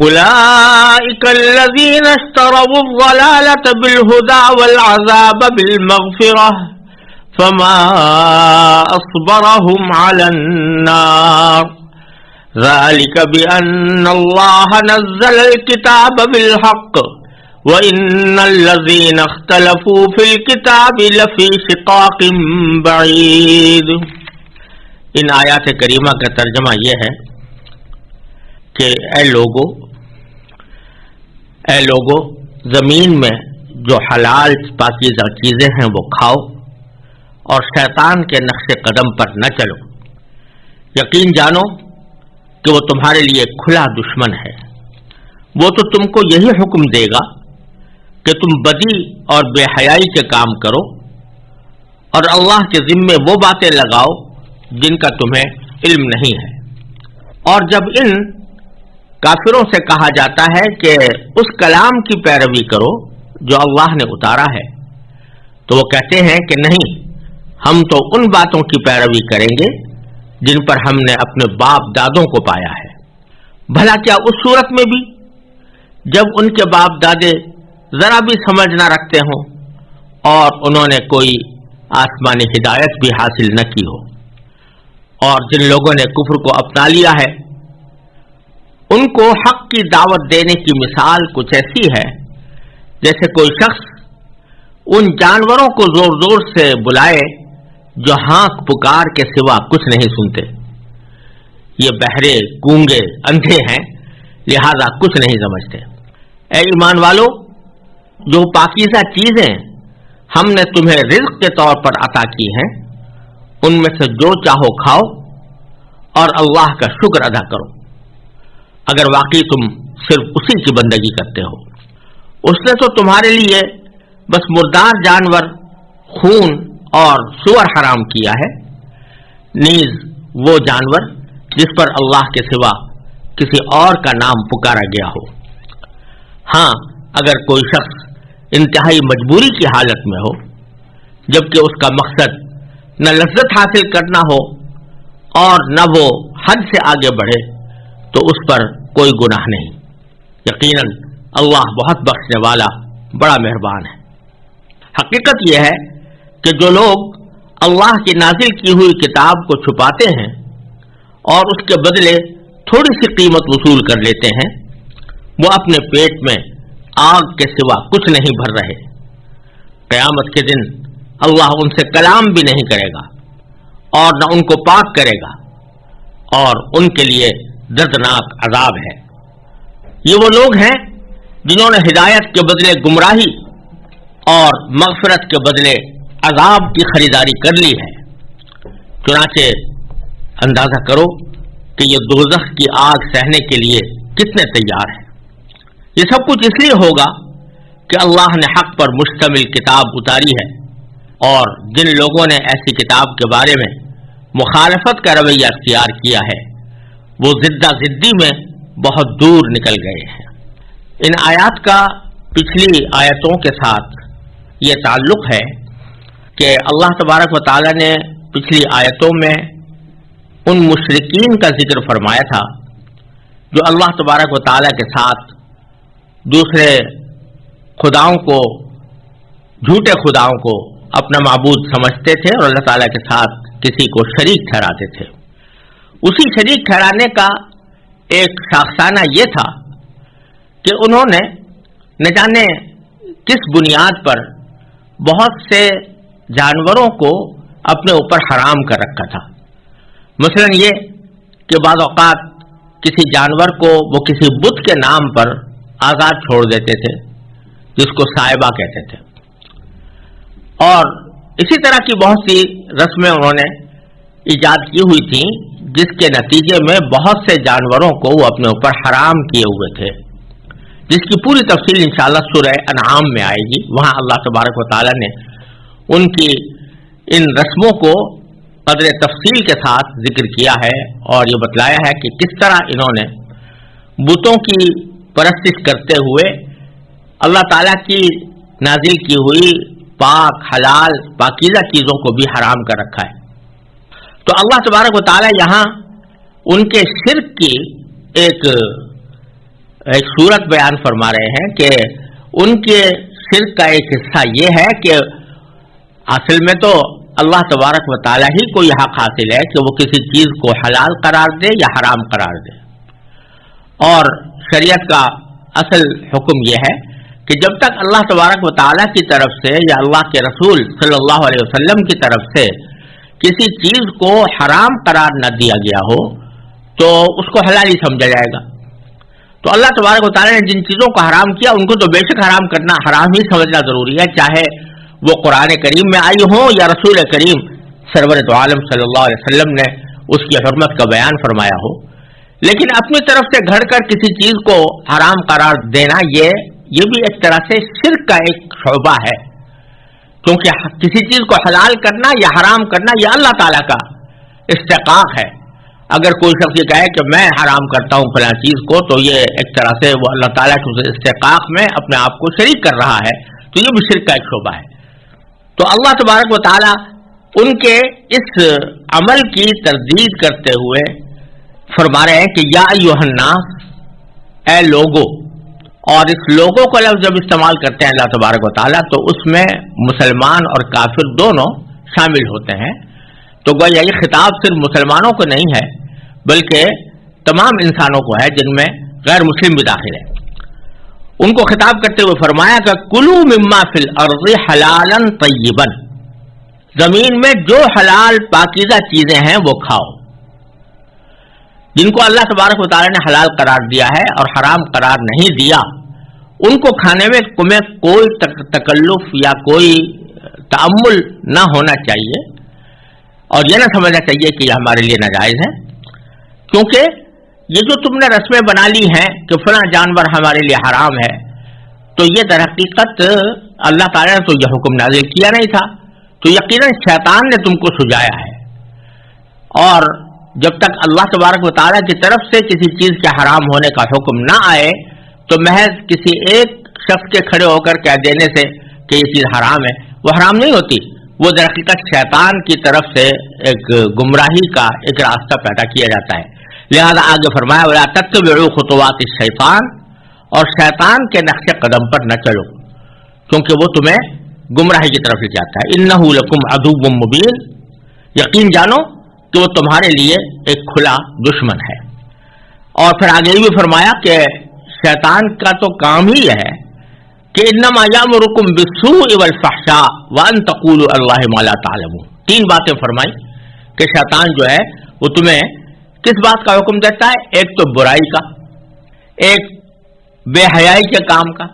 أولئك الذين اشتروا الضلالة بالهدى والعذاب بالمغفرة فما أصبرهم على النار ذلك بأن الله نزل الكتاب بالحق وإن الذين اختلفوا في الكتاب لفي شقاق بعيد. ان آیات کریمہ کا ترجمہ یہ ہے کہ اے لوگو زمین میں جو حلال پاکیزہ چیزیں ہیں وہ کھاؤ اور شیطان کے نقش قدم پر نہ چلو. یقین جانو کہ وہ تمہارے لیے کھلا دشمن ہے. وہ تو تم کو یہی حکم دے گا کہ تم بدی اور بے حیائی کے کام کرو اور اللہ کے ذمے وہ باتیں لگاؤ جن کا تمہیں علم نہیں ہے. اور جب ان کافروں سے کہا جاتا ہے کہ اس کلام کی پیروی کرو جو اللہ نے اتارا ہے تو وہ کہتے ہیں کہ نہیں، ہم تو ان باتوں کی پیروی کریں گے جن پر ہم نے اپنے باپ دادوں کو پایا ہے. بھلا کیا اس صورت میں بھی جب ان کے باپ دادے ذرا بھی سمجھ نہ رکھتے ہوں اور انہوں نے کوئی آسمانی ہدایت بھی حاصل نہ کی ہو، اور جن لوگوں نے کفر کو اپنا لیا ہے ان کو حق کی دعوت دینے کی مثال کچھ ایسی ہے جیسے کوئی شخص ان جانوروں کو زور زور سے بلائے جو ہانک پکار کے سوا کچھ نہیں سنتے. یہ بہرے، گونگے، اندھے ہیں، لہذا کچھ نہیں سمجھتے. اے ایمان والو، جو پاکیزہ چیزیں ہم نے تمہیں رزق کے طور پر عطا کی ہیں ان میں سے جو چاہو کھاؤ اور اللہ کا شکر ادا کرو اگر واقعی تم صرف اسی کی بندگی کرتے ہو. اس نے تو تمہارے لیے بس مردار جانور، خون اور سور حرام کیا ہے، نیز وہ جانور جس پر اللہ کے سوا کسی اور کا نام پکارا گیا ہو۔ ہاں، اگر کوئی شخص انتہائی مجبوری کی حالت میں ہو، جبکہ اس کا مقصد نہ لذت حاصل کرنا ہو اور نہ وہ حد سے آگے بڑھے، تو اس پر کوئی گناہ نہیں۔ یقیناً اللہ بہت بخشنے والا، بڑا مہربان ہے۔ حقیقت یہ ہے کہ جو لوگ اللہ کی نازل کی ہوئی کتاب کو چھپاتے ہیں اور اس کے بدلے تھوڑی سی قیمت وصول کر لیتے ہیں، وہ اپنے پیٹ میں آگ کے سوا کچھ نہیں بھر رہے۔ قیامت کے دن اللہ ان سے کلام بھی نہیں کرے گا اور نہ ان کو پاک کرے گا، اور ان کے لیے دردناک عذاب ہے۔ یہ وہ لوگ ہیں جنہوں نے ہدایت کے بدلے گمراہی اور مغفرت کے بدلے عذاب کی خریداری کر لی ہے۔ چنانچہ اندازہ کرو کہ یہ دوزخ کی آگ سہنے کے لیے کتنے تیار ہیں۔ یہ سب کچھ اس لیے ہوگا کہ اللہ نے حق پر مشتمل کتاب اتاری ہے، اور جن لوگوں نے ایسی کتاب کے بارے میں مخالفت کا رویہ اختیار کیا ہے، وہ ضدہ ضدی میں بہت دور نکل گئے ہیں۔ ان آیات کا پچھلی آیتوں کے ساتھ یہ تعلق ہے کہ اللہ تبارک و تعالی نے پچھلی آیتوں میں ان مشرکین کا ذکر فرمایا تھا جو اللہ تبارک و تعالی کے ساتھ دوسرے خداؤں کو، جھوٹے خداؤں کو اپنا معبود سمجھتے تھے اور اللہ تعالیٰ کے ساتھ کسی کو شریک ٹھہراتے تھے۔ اسی شریک ٹھہرانے کا ایک شاخسانہ یہ تھا کہ انہوں نے نہ جانے کس بنیاد پر بہت سے جانوروں کو اپنے اوپر حرام کر رکھا تھا۔ مثلا یہ کہ بعض اوقات کسی جانور کو وہ کسی بت کے نام پر آزاد چھوڑ دیتے تھے، جس کو صائبہ کہتے تھے، اور اسی طرح کی بہت سی رسمیں انہوں نے ایجاد کی ہوئی تھیں، جس کے نتیجے میں بہت سے جانوروں کو وہ اپنے اوپر حرام کیے ہوئے تھے، جس کی پوری تفصیل انشاءاللہ سورہ انعام میں آئے گی۔ وہاں اللہ تبارک و تعالیٰ نے ان کی ان رسموں کو قدر تفصیل کے ساتھ ذکر کیا ہے اور یہ بتلایا ہے کہ کس طرح انہوں نے بتوں کی پرستش کرتے ہوئے اللہ تعالیٰ کی نازل کی ہوئی پاک، حلال، پاکیزہ چیزوں کو بھی حرام کر رکھا ہے۔ تو اللہ تبارک و تعالیٰ یہاں ان کے شرک کی ایک صورت بیان فرما رہے ہیں کہ ان کے شرک کا ایک حصہ یہ ہے کہ اصل میں تو اللہ تبارک و تعالیٰ ہی کو یہ حق حاصل ہے کہ وہ کسی چیز کو حلال قرار دے یا حرام قرار دے، اور شریعت کا اصل حکم یہ ہے کہ جب تک اللہ تبارک و تعالیٰ کی طرف سے یا اللہ کے رسول صلی اللہ علیہ وسلم کی طرف سے کسی چیز کو حرام قرار نہ دیا گیا ہو تو اس کو حلال ہی سمجھا جائے گا۔ تو اللہ تبارک و تعالیٰ نے جن چیزوں کو حرام کیا ان کو تو بے شک حرام کرنا، حرام ہی سمجھنا ضروری ہے، چاہے وہ قرآن کریم میں آئی ہوں یا رسول کریم سرور دو عالم صلی اللہ علیہ وسلم نے اس کی حرمت کا بیان فرمایا ہو۔ لیکن اپنی طرف سے گھڑ کر کسی چیز کو حرام قرار دینا یہ بھی ایک طرح سے شرک کا ایک شعبہ ہے، کیونکہ کسی چیز کو حلال کرنا یا حرام کرنا یہ اللہ تعالیٰ کا استحقاق ہے۔ اگر کوئی شخص یہ کہے کہ میں حرام کرتا ہوں فلاں چیز کو، تو یہ ایک طرح سے وہ اللہ تعالیٰ کے استحقاق میں اپنے آپ کو شریک کر رہا ہے، تو یہ بھی شرک کا ایک شعبہ ہے۔ تو اللہ تبارک و تعالیٰ ان کے اس عمل کی تردید کرتے ہوئے فرما رہے ہیں کہ یا ایھا الناس، اے لوگو، اور اس لوگوں کا لفظ جب استعمال کرتے ہیں اللہ تبارک و تعالیٰ تو اس میں مسلمان اور کافر دونوں شامل ہوتے ہیں۔ تو گویا یہ خطاب صرف مسلمانوں کو نہیں ہے بلکہ تمام انسانوں کو ہے، جن میں غیر مسلم بھی داخل ہے۔ ان کو خطاب کرتے ہوئے فرمایا کہ کلوا مما فی الارض حلالا طیبا، زمین میں جو حلال پاکیزہ چیزیں ہیں وہ کھاؤ، جن کو اللہ تبارک و تعالیٰ نے حلال قرار دیا ہے اور حرام قرار نہیں دیا، ان کو کھانے میں تمہیں کوئی تکلف یا کوئی تأمل نہ ہونا چاہیے، اور یہ نہ سمجھنا چاہیے کہ یہ ہمارے لیے ناجائز ہے، کیونکہ یہ جو تم نے رسمیں بنا لی ہیں کہ فلاں جانور ہمارے لیے حرام ہے، تو یہ در حقیقت اللہ تعالیٰ نے تو یہ حکم نازل کیا نہیں تھا، تو یقیناً شیطان نے تم کو سجایا ہے. اور جب تک اللہ تبارک و تعالیٰ کی طرف سے کسی چیز کے حرام ہونے کا حکم نہ آئے تو محض کسی ایک شخص کے کھڑے ہو کر کہہ دینے سے کہ یہ چیز حرام ہے وہ حرام نہیں ہوتی. وہ در حقیقت شیطان کی طرف سے ایک گمراہی کا ایک راستہ پیدا کیا جاتا ہے. لہذا آگے فرمایا وَلَا تَتَّبِعُوا خُطُوَاتِ الشَّيْطَانِ، اور شیطان کے نقش قدم پر نہ چلو کیونکہ وہ تمہیں گمراہی کی طرف لے جاتا ہے. إِنَّهُ لَكُمْ عَدُوٌّ مُّبِينٌ، یقین جانو کہ وہ تمہارے لیے ایک کھلا دشمن ہے. اور پھر آگے یہ بھی فرمایا کہ شیطان کا تو کام ہی ہے کہ انما یامرکم بالسوء والفحشاء وان تقولوا علی اللہ ما لا تعلمون. تین باتیں فرمائی کہ شیطان جو ہے وہ تمہیں کس بات کا حکم دیتا ہے، ایک تو برائی کا، ایک بے حیائی کے کام کا،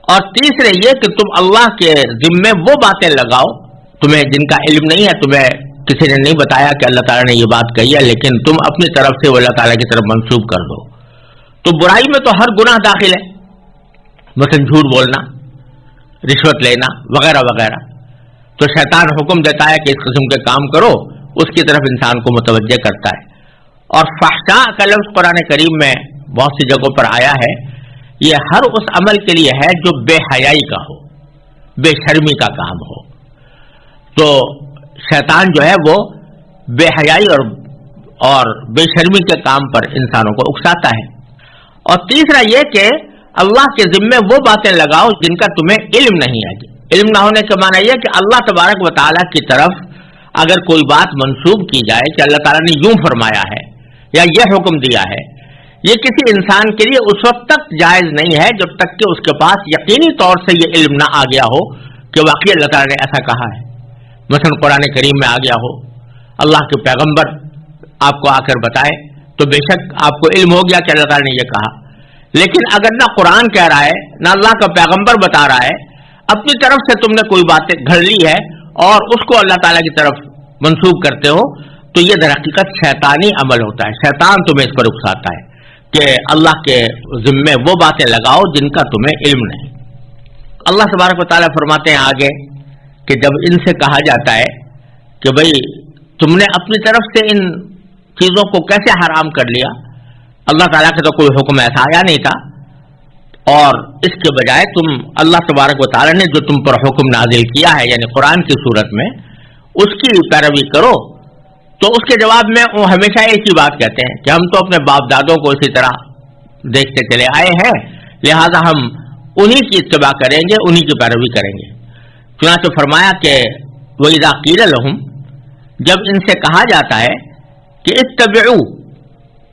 اور تیسرے یہ کہ تم اللہ کے ذمے وہ باتیں لگاؤ تمہیں جن کا علم نہیں ہے، تمہیں کسی نے نہیں بتایا کہ اللہ تعالیٰ نے یہ بات کہی ہے، لیکن تم اپنی طرف سے وہ اللہ تعالیٰ کی طرف منسوب کر دو. تو برائی میں تو ہر گناہ داخل ہے، مثلا جھوٹ بولنا، رشوت لینا وغیرہ وغیرہ. تو شیطان حکم دیتا ہے کہ اس قسم کے کام کرو، اس کی طرف انسان کو متوجہ کرتا ہے. اور فحشاء کا لفظ قرآن کریم میں بہت سی جگہوں پر آیا ہے، یہ ہر اس عمل کے لیے ہے جو بے حیائی کا ہو، بے شرمی کا کام ہو. تو شیطان جو ہے وہ بے حیائی اور بے شرمی کے کام پر انسانوں کو اکساتا ہے. اور تیسرا یہ کہ اللہ کے ذمے وہ باتیں لگاؤ جن کا تمہیں علم نہیں ہے. علم نہ ہونے کا معنی یہ کہ اللہ تبارک و تعالیٰ کی طرف اگر کوئی بات منسوب کی جائے کہ اللہ تعالیٰ نے یوں فرمایا ہے یا یہ حکم دیا ہے، یہ کسی انسان کے لیے اس وقت تک جائز نہیں ہے جب تک کہ اس کے پاس یقینی طور سے یہ علم نہ آ گیا ہو کہ واقعی اللہ تعالیٰ نے ایسا کہا ہے. مثلا قرآن کریم میں آ گیا ہو، اللہ کے پیغمبر آپ کو آ کر بتائے تو بے شک آپ کو علم ہو گیا کہ اللہ تعالیٰ نے یہ کہا. لیکن اگر نہ قرآن کہہ رہا ہے نہ اللہ کا پیغمبر بتا رہا ہے، اپنی طرف سے تم نے کوئی باتیں گھڑ لی ہے اور اس کو اللہ تعالیٰ کی طرف منسوب کرتے ہو، تو یہ در حقیقت شیطانی عمل ہوتا ہے. شیطان تمہیں اس پر اکساتا ہے کہ اللہ کے ذمے وہ باتیں لگاؤ جن کا تمہیں علم نہیں. اللہ تبارک و تعالیٰ فرماتے ہیں آگے کہ جب ان سے کہا جاتا ہے کہ بھئی تم نے اپنی طرف سے ان چیزوں کو کیسے حرام کر لیا، اللہ تعالیٰ کا تو کوئی حکم ایسا آیا نہیں تھا، اور اس کے بجائے تم اللہ تبارک و تعالیٰ نے جو تم پر حکم نازل کیا ہے یعنی قرآن کی صورت میں اس کی پیروی کرو. تو اس کے جواب میں وہ ہمیشہ ایک ہی بات کہتے ہیں کہ ہم تو اپنے باپ دادوں کو اسی طرح دیکھتے چلے آئے ہیں، لہذا ہم انہی کی اتباع کریں گے، انہی کی پیروی کریں گے. چنانچہ فرمایا کہ وَإِذَا قِيلَ لَهُمْ، جب ان سے کہا جاتا ہے کہ اتبعوا،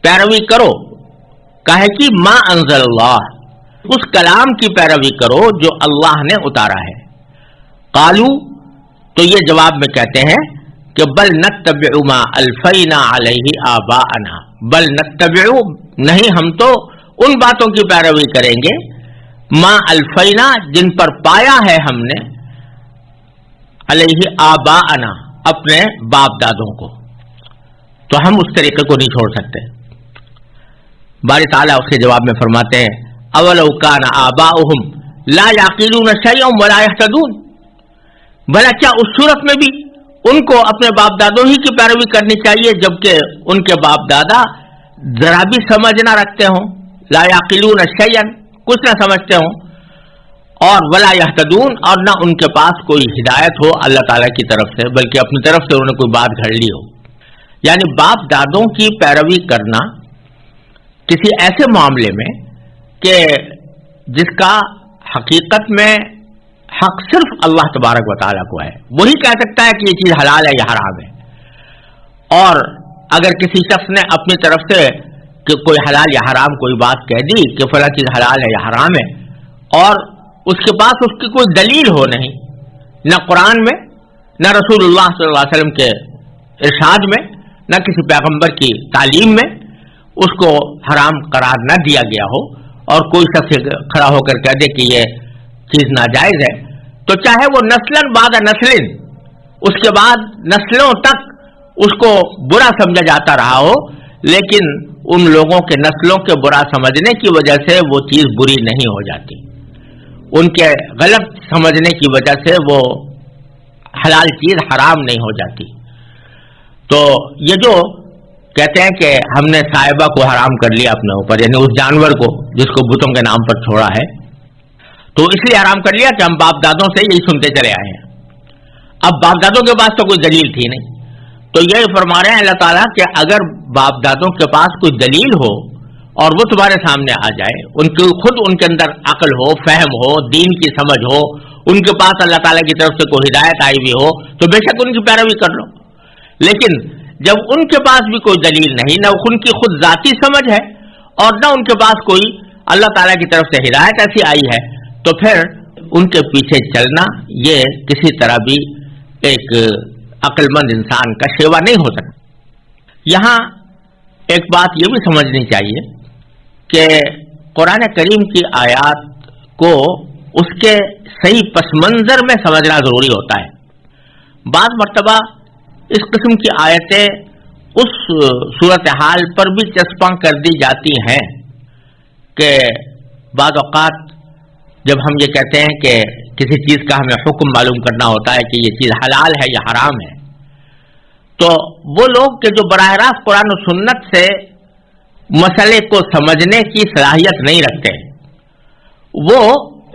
پیروی کرو، کہے کہ ما انزل اللہ، اس کلام کی پیروی کرو جو اللہ نے اتارا ہے. قالو، تو یہ جواب میں کہتے ہیں کہ بل نتبع ما الفینا علیہ آباءنا، بل نتبع، نہیں ہم تو ان باتوں کی پیروی کریں گے، ما الفینا، جن پر پایا ہے ہم نے، علیہ آباءنا، اپنے باپ دادوں کو، تو ہم اس طریقے کو نہیں چھوڑ سکتے. باری تعالیٰ اس کے جواب میں فرماتے ہیں اولو کان آباؤہم لا یعقلون شیئا ولا یہتدون، بھلا کیا اس صورت میں بھی ان کو اپنے باپ دادوں ہی کی پیروی کرنی چاہیے جبکہ ان کے باپ دادا ذرا بھی سمجھ نہ رکھتے ہوں، لا یعقلون شیئا، کچھ نہ سمجھتے ہوں، اور ولا یہتدون، اور نہ ان کے پاس کوئی ہدایت ہو اللہ تعالیٰ کی طرف سے بلکہ اپنی طرف سے انہوں نے کوئی بات گھڑ لی ہو. یعنی باپ دادوں کی پیروی کرنا کسی ایسے معاملے میں کہ جس کا حقیقت میں حق صرف اللہ تبارک و تعالیٰ کو ہے، وہی کہہ سکتا ہے کہ یہ چیز حلال ہے یا حرام ہے. اور اگر کسی شخص نے اپنی طرف سے کہ کوئی حلال یا حرام کوئی بات کہہ دی کہ فلاں چیز حلال ہے یا حرام ہے، اور اس کے پاس اس کی کوئی دلیل ہو نہیں، نہ قرآن میں نہ رسول اللہ صلی اللہ علیہ وسلم کے ارشاد میں نہ کسی پیغمبر کی تعلیم میں اس کو حرام قرار نہ دیا گیا ہو، اور کوئی شخص کھڑا ہو کر کہہ دے کہ یہ چیز ناجائز ہے، تو چاہے وہ نسلاً بعد نسلیں، اس کے بعد نسلوں تک اس کو برا سمجھا جاتا رہا ہو، لیکن ان لوگوں کے نسلوں کے برا سمجھنے کی وجہ سے وہ چیز بری نہیں ہو جاتی. ان کے غلط سمجھنے کی وجہ سے وہ حلال چیز حرام نہیں ہو جاتی. تو یہ جو کہتے ہیں کہ ہم نے صاحبہ کو حرام کر لیا اپنے اوپر، یعنی اس جانور کو جس کو بتوں کے نام پر چھوڑا ہے، تو اس لیے حرام کر لیا کہ ہم باپ دادوں سے یہی سنتے چلے آئے ہیں. اب باپ دادوں کے پاس تو کوئی دلیل تھی نہیں، تو یہ فرما رہے ہیں اللہ تعالیٰ کہ اگر باپ دادوں کے پاس کوئی دلیل ہو اور وہ تمہارے سامنے آ جائے، ان کے خود ان کے اندر عقل ہو، فہم ہو، دین کی سمجھ ہو، ان کے پاس اللہ تعالیٰ کی طرف سے کوئی ہدایت آئی ہوئی ہو، تو بے شک ان کی پیروی کر لو. لیکن جب ان کے پاس بھی کوئی دلیل نہیں، نہ ان کی خود ذاتی سمجھ ہے اور نہ ان کے پاس کوئی اللہ تعالیٰ کی طرف سے ہدایت ایسی آئی ہے، تو پھر ان کے پیچھے چلنا یہ کسی طرح بھی ایک عقل مند انسان کا شیوا نہیں ہو سکتا. یہاں ایک بات یہ بھی سمجھنی چاہیے کہ قرآن کریم کی آیات کو اس کے صحیح پس منظر میں سمجھنا ضروری ہوتا ہے. بعض مرتبہ اس قسم کی آیتیں اس صورتحال پر بھی چسپاں کر دی جاتی ہیں کہ بعض اوقات جب ہم یہ کہتے ہیں کہ کسی چیز کا ہمیں حکم معلوم کرنا ہوتا ہے کہ یہ چیز حلال ہے یا حرام ہے، تو وہ لوگ کہ جو براہ راست قرآن و سنت سے مسئلے کو سمجھنے کی صلاحیت نہیں رکھتے، وہ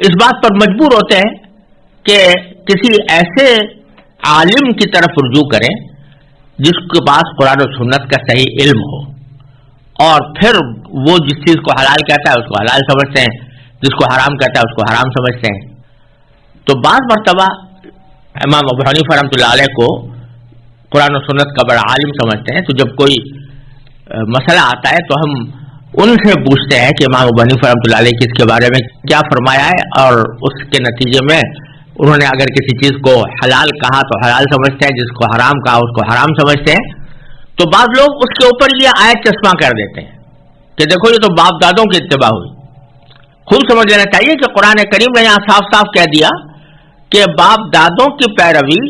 اس بات پر مجبور ہوتے ہیں کہ کسی ایسے عالم کی طرف رجوع کریں جس کے پاس قرآن و سنت کا صحیح علم ہو، اور پھر وہ جس چیز کو حلال کہتا ہے اس کو حلال سمجھتے ہیں، جس کو حرام کہتا ہے اس کو حرام سمجھتے ہیں. تو بعض مرتبہ امام ابو حنیفہ رحمۃ اللہ علیہ کو قرآن و سنت کا بڑا عالم سمجھتے ہیں، تو جب کوئی مسئلہ آتا ہے تو ہم ان سے پوچھتے ہیں کہ امام ابو حنیفہ رحمۃ اللہ علیہ کی اس کے بارے میں کیا فرمایا ہے، اور اس کے نتیجے میں انہوں نے اگر کسی چیز کو حلال کہا تو حلال سمجھتے ہیں، جس کو حرام کہا اس کو حرام سمجھتے ہیں. تو بعض لوگ اس کے اوپر یہ آیت چشمہ کر دیتے ہیں کہ دیکھو یہ تو باپ دادوں کی اتباع ہوئی. خوب سمجھ لینا چاہیے کہ قرآن کریم نے یہاں صاف صاف کہہ دیا کہ باپ دادوں کی پیروی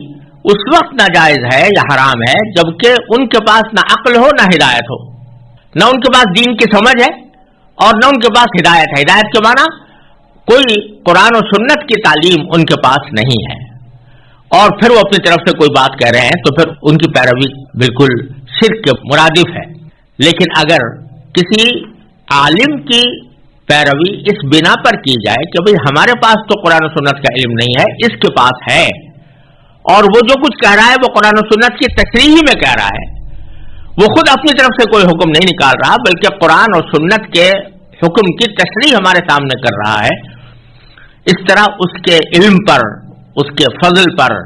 اس وقت ناجائز ہے یا حرام ہے جبکہ ان کے پاس نہ عقل ہو نہ ہدایت ہو، نہ ان کے پاس دین کی سمجھ ہے اور نہ ان کے پاس ہدایت ہے. ہدایت کے معنی کوئی قرآن و سنت کی تعلیم ان کے پاس نہیں ہے، اور پھر وہ اپنی طرف سے کوئی بات کہہ رہے ہیں تو پھر ان کی پیروی بالکل شرک کے مرادف ہے. لیکن اگر کسی عالم کی پیروی اس بنا پر کی جائے کہ بھئی ہمارے پاس تو قرآن و سنت کا علم نہیں ہے، اس کے پاس ہے، اور وہ جو کچھ کہہ رہا ہے وہ قرآن و سنت کی تشریح میں کہہ رہا ہے، وہ خود اپنی طرف سے کوئی حکم نہیں نکال رہا بلکہ قرآن اور سنت کے حکم کی تشریح ہمارے سامنے کر رہا ہے، اس طرح اس کے علم پر، اس کے فضل پر،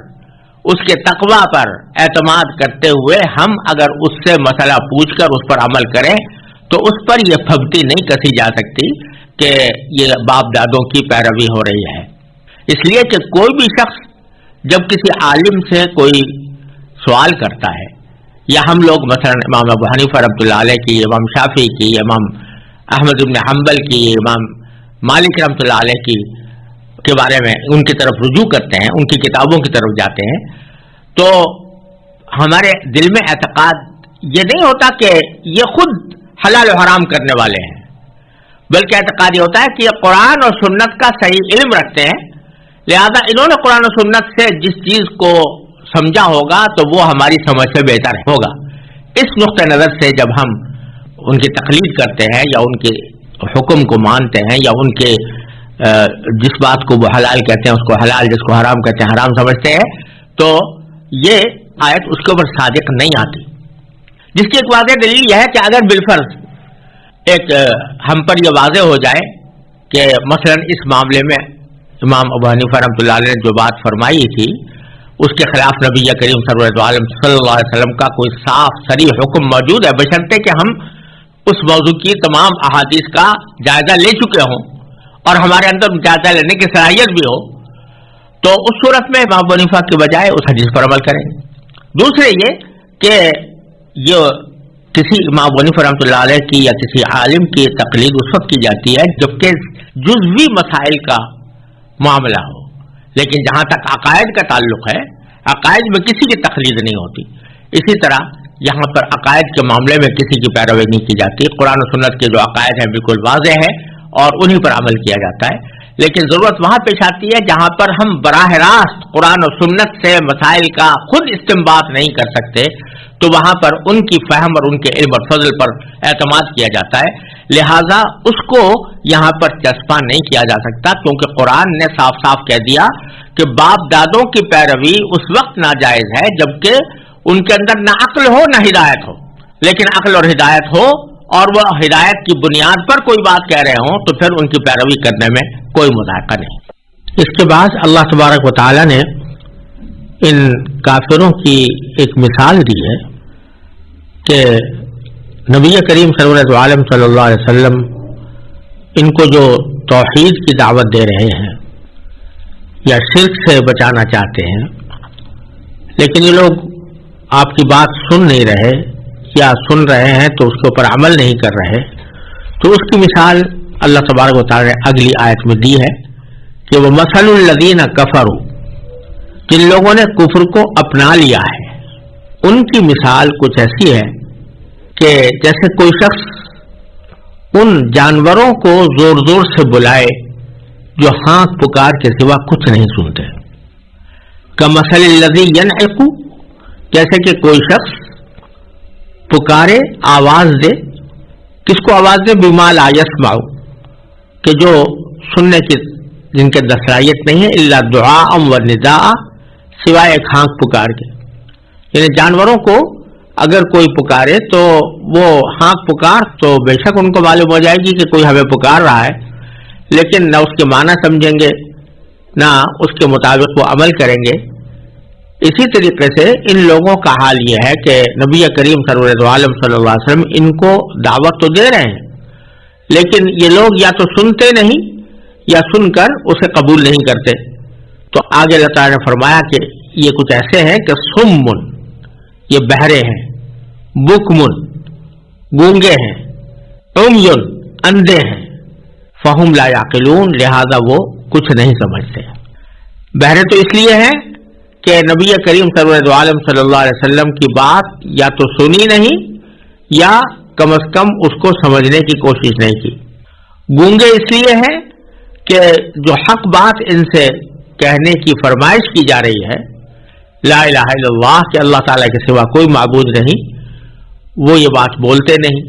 اس کے تقوی پر اعتماد کرتے ہوئے ہم اگر اس سے مسئلہ پوچھ کر اس پر عمل کریں تو اس پر یہ پھبتی نہیں کسی جا سکتی کہ یہ باپ دادوں کی پیروی ہو رہی ہے. اس لیے کہ کوئی بھی شخص جب کسی عالم سے کوئی سوال کرتا ہے، یا ہم لوگ مثلا امام ابو حنیفہ رحمۃ اللہ علیہ کی، امام شافعی کی، امام احمد بن حنبل کی، امام مالک رحمۃ اللہ علیہ کی کے بارے میں ان کی طرف رجوع کرتے ہیں، ان کی کتابوں کی طرف جاتے ہیں، تو ہمارے دل میں اعتقاد یہ نہیں ہوتا کہ یہ خود حلال و حرام کرنے والے ہیں، بلکہ اعتقاد یہ ہوتا ہے کہ یہ قرآن اور سنت کا صحیح علم رکھتے ہیں، لہذا انہوں نے قرآن و سنت سے جس چیز کو سمجھا ہوگا تو وہ ہماری سمجھ سے بہتر ہوگا. اس نقطۂ نظر سے جب ہم ان کی تقلید کرتے ہیں یا ان کے حکم کو مانتے ہیں یا ان کے جس بات کو وہ حلال کہتے ہیں اس کو حلال، جس کو حرام کہتے ہیں حرام سمجھتے ہیں، تو یہ آیت اس کے اوپر صادق نہیں آتی. جس کی ایک واضح دلیل یہ ہے کہ اگر بالفرض ایک ہم پر یہ واضح ہو جائے کہ مثلا اس معاملے میں امام ابو حنیفہ رحمۃ اللہ علیہ نے جو بات فرمائی تھی اس کے خلاف نبی کریم سرور عالم صلی اللہ علیہ وسلم کا کوئی صاف صریح حکم موجود ہے، بشرطے کہ ہم اس موضوع کی تمام احادیث کا جائزہ لے چکے ہوں اور ہمارے اندر جائزہ لینے کی صلاحیت بھی ہو، تو اس صورت میں امام ابو حنیفہ کے بجائے اس حدیث پر عمل کریں. دوسرے یہ کہ یہ کسی امام ابو حنیفہ رحمۃ اللہ علیہ کی یا کسی عالم کی تقلید اس وقت کی جاتی ہے جبکہ جزوی مسائل کا معاملہ ہو، لیکن جہاں تک عقائد کا تعلق ہے عقائد میں کسی کی تقلید نہیں ہوتی. اسی طرح یہاں پر عقائد کے معاملے میں کسی کی پیروی نہیں کی جاتی. قرآن و سنت کے جو عقائد ہیں بالکل واضح ہے اور انہی پر عمل کیا جاتا ہے. لیکن ضرورت وہاں پیش آتی ہے جہاں پر ہم براہ راست قرآن و سنت سے مسائل کا خود استنباط نہیں کر سکتے، تو وہاں پر ان کی فہم اور ان کے علم اور فضل پر اعتماد کیا جاتا ہے، لہذا اس کو یہاں پر چسپاں نہیں کیا جا سکتا، کیونکہ قرآن نے صاف صاف کہہ دیا کہ باپ دادوں کی پیروی اس وقت ناجائز ہے جبکہ ان کے اندر نہ عقل ہو نہ ہدایت ہو، لیکن عقل اور ہدایت ہو اور وہ ہدایت کی بنیاد پر کوئی بات کہہ رہے ہوں تو پھر ان کی پیروی کرنے میں کوئی مذائقہ نہیں۔ اس کے بعد اللہ تبارک و تعالی نے ان کافروں کی ایک مثال دی ہے کہ نبی کریم سرور عالم صلی اللہ علیہ وسلم ان کو جو توحید کی دعوت دے رہے ہیں یا شرک سے بچانا چاہتے ہیں، لیکن یہ لوگ آپ کی بات سن نہیں رہے یا سن رہے ہیں تو اس کے اوپر عمل نہیں کر رہے، تو اس کی مثال اللہ تبارک و تعالی نے اگلی آیت میں دی ہے کہ وہ مثل الذین کفروا، جن لوگوں نے کفر کو اپنا لیا ہے، ان کی مثال کچھ ایسی ہے کہ جیسے کوئی شخص ان جانوروں کو زور زور سے بلائے جو ہانک پکار کے سوا کچھ نہیں سنتے، کمثل الذی ینعق، جیسے کہ کوئی شخص پکارے آواز دے، کس کو آواز دے؟ بما لا یسمع، کہ جو سننے کی جن کے صلاحیت نہیں ہے، الا دعاء و نداء، سوائے ایک ہانک پکار کے، یعنی جانوروں کو اگر کوئی پکارے تو وہ ہانک پکار تو بے شک ان کو معلوم ہو جائے گی کہ کوئی ہمیں پکار رہا ہے، لیکن نہ اس کے معنی سمجھیں گے نہ اس کے مطابق وہ عمل کریں گے۔ اسی طریقے سے ان لوگوں کا حال یہ ہے کہ نبی کریم سرور عالم صلی اللہ علیہ وسلم ان کو دعوت تو دے رہے ہیں، لیکن یہ لوگ یا تو سنتے نہیں یا سن کر اسے قبول نہیں کرتے۔ تو آگے اللہ تعالیٰ نے فرمایا کہ یہ کچھ ایسے ہیں کہ صمٌ، یہ بہرے ہیں، بکمٌ، گونگے ہیں، عمي، اندھے ہیں، فہم لا یعقلون، لہذا وہ کچھ نہیں سمجھتے۔ بہرے تو اس لیے ہیں کہ نبی کریم سرور عالم صلی اللہ علیہ وسلم کی بات یا تو سنی نہیں یا کم از کم اس کو سمجھنے کی کوشش نہیں کی۔ گونگے اس لیے ہے کہ جو حق بات ان سے کہنے کی فرمائش کی جا رہی ہے، لا الہ الا اللہ، کہ اللہ تعالیٰ کے سوا کوئی معبود نہیں، وہ یہ بات بولتے نہیں،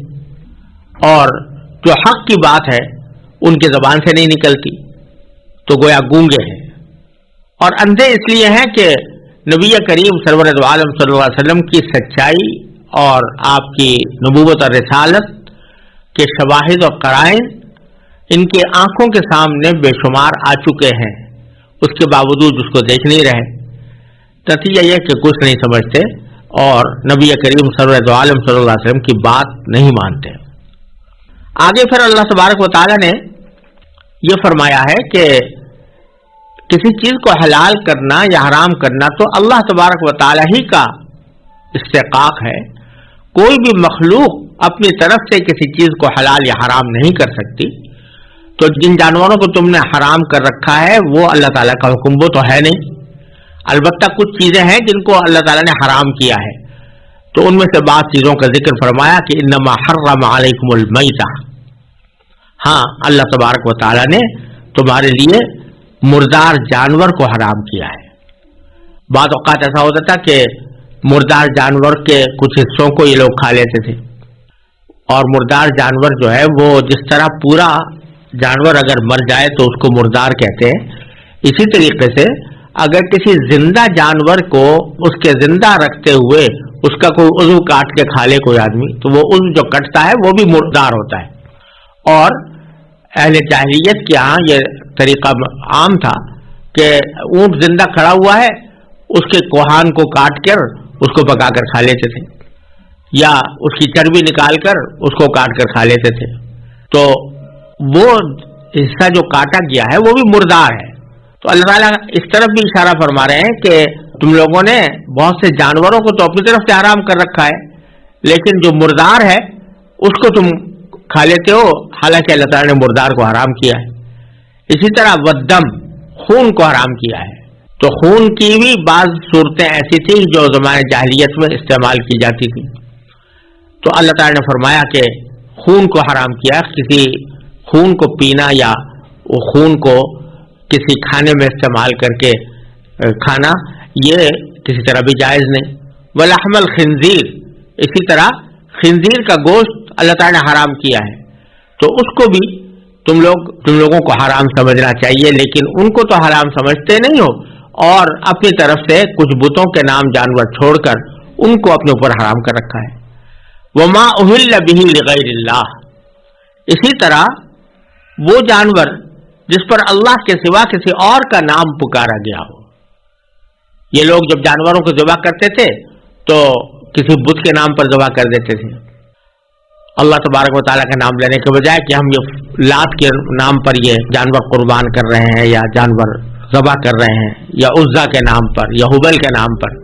اور جو حق کی بات ہے ان کی زبان سے نہیں نکلتی، تو گویا گونگے ہیں۔ اور اندھے اس لیے ہیں کہ نبی کریم سرور عالم صلی اللہ علیہ وسلم کی سچائی اور آپ کی نبوت اور رسالت کے شواہد اور قرائن ان کے آنکھوں کے سامنے بے شمار آ چکے ہیں، اس کے باوجود اس کو دیکھ نہیں رہے۔ نتیجہ یہ کہ کچھ نہیں سمجھتے اور نبی کریم سرور عالم صلی اللہ علیہ وسلم کی بات نہیں مانتے۔ آگے پھر اللہ تبارک و تعالی نے یہ فرمایا ہے کہ کسی چیز کو حلال کرنا یا حرام کرنا تو اللہ تبارک و تعالی ہی کا استحقاق ہے، کوئی بھی مخلوق اپنی طرف سے کسی چیز کو حلال یا حرام نہیں کر سکتی۔ تو جن جانوروں کو تم نے حرام کر رکھا ہے وہ اللہ تعالیٰ کا حکم وہ تو ہے نہیں، البتہ کچھ چیزیں ہیں جن کو اللہ تعالیٰ نے حرام کیا ہے، تو ان میں سے بعض چیزوں کا ذکر فرمایا کہ انما حرم علیکم المیتہ، ہاں اللہ تبارک و تعالیٰ نے تمہارے لیے مردار جانور کو حرام کیا ہے۔ بعض اوقات ایسا ہوتا تھا کہ مردار جانور کے کچھ حصوں کو یہ لوگ کھا لیتے تھے، اور مردار جانور جو ہے وہ جس طرح پورا جانور اگر مر جائے تو اس کو مردار کہتے ہیں، اسی طریقے سے اگر کسی زندہ جانور کو اس کے زندہ رکھتے ہوئے اس کا کوئی عضو کاٹ کے کھا لے کوئی آدمی تو وہ عضو جو کٹتا ہے وہ بھی مردار ہوتا ہے۔ اور اہل جاہلیت کے ہاں یہ طریقہ عام تھا کہ اونٹ زندہ کھڑا ہوا ہے، اس کے کوہان کو کاٹ کر اس کو پکا کر کھا لیتے تھے، یا اس کی چربی نکال کر اس کو کاٹ کر کھا لیتے تھے، تو وہ حصہ جو کاٹا گیا ہے وہ بھی مردار ہے۔ تو اللہ تعالیٰ اس طرف بھی اشارہ فرما رہے ہیں کہ تم لوگوں نے بہت سے جانوروں کو تو اپنی طرف سے حرام کر رکھا ہے، لیکن جو مردار ہے اس کو تم کھا لیتے ہو، حالانکہ اللہ تعالیٰ نے مردار کو حرام کیا ہے۔ اسی طرح والدم، خون کو حرام کیا ہے، تو خون کی بھی بعض صورتیں ایسی تھیں جو زمانے جاہلیت میں استعمال کی جاتی تھی، تو اللہ تعالیٰ نے فرمایا کہ خون کو حرام کیا، کسی خون کو پینا یا وہ خون کو کسی کھانے میں استعمال کر کے کھانا یہ کسی طرح بھی جائز نہیں. ولحم الخنزیر، اسی طرح خنزیر کا گوشت اللہ تعالیٰ نے حرام کیا ہے، تو اس کو بھی تم لوگوں کو حرام سمجھنا چاہیے، لیکن ان کو تو حرام سمجھتے نہیں ہو اور اپنی طرف سے کچھ بتوں کے نام جانور چھوڑ کر ان کو اپنے اوپر حرام کر رکھا ہے. وما اہل بہ لغیر اللہ، اسی طرح وہ جانور جس پر اللہ کے سوا کسی اور کا نام پکارا گیا ہو. یہ لوگ جب جانوروں کو ذبح کرتے تھے تو کسی بت کے نام پر ذبح کر دیتے تھے. اللہ تبارک و تعالیٰ کا نام لینے کے بجائے کہ ہم یہ لات کے نام پر یہ جانور قربان کر رہے ہیں یا جانور ذبح کر رہے ہیں یا عزا کے نام پر یا حبل کے نام پر،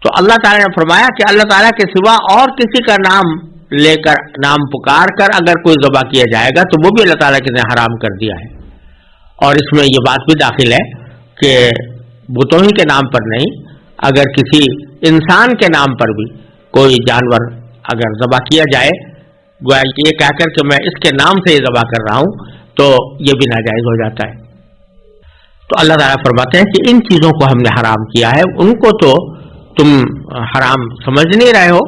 تو اللہ تعالیٰ نے فرمایا کہ اللہ تعالیٰ کے سوا اور کسی کا نام لے کر، نام پکار کر اگر کوئی ذبح کیا جائے گا تو وہ بھی اللہ تعالیٰ نے حرام کر دیا ہے. اور اس میں یہ بات بھی داخل ہے کہ بتوں ہی کے نام پر نہیں، اگر کسی انسان کے نام پر بھی کوئی جانور اگر ذبح کیا جائے، گویا یہ کہہ کر کہ میں اس کے نام سے یہ ذبح کر رہا ہوں، تو یہ بھی ناجائز ہو جاتا ہے. تو اللہ تعالیٰ فرماتے ہیں کہ ان چیزوں کو ہم نے حرام کیا ہے، ان کو تو تم حرام سمجھ نہیں رہے ہو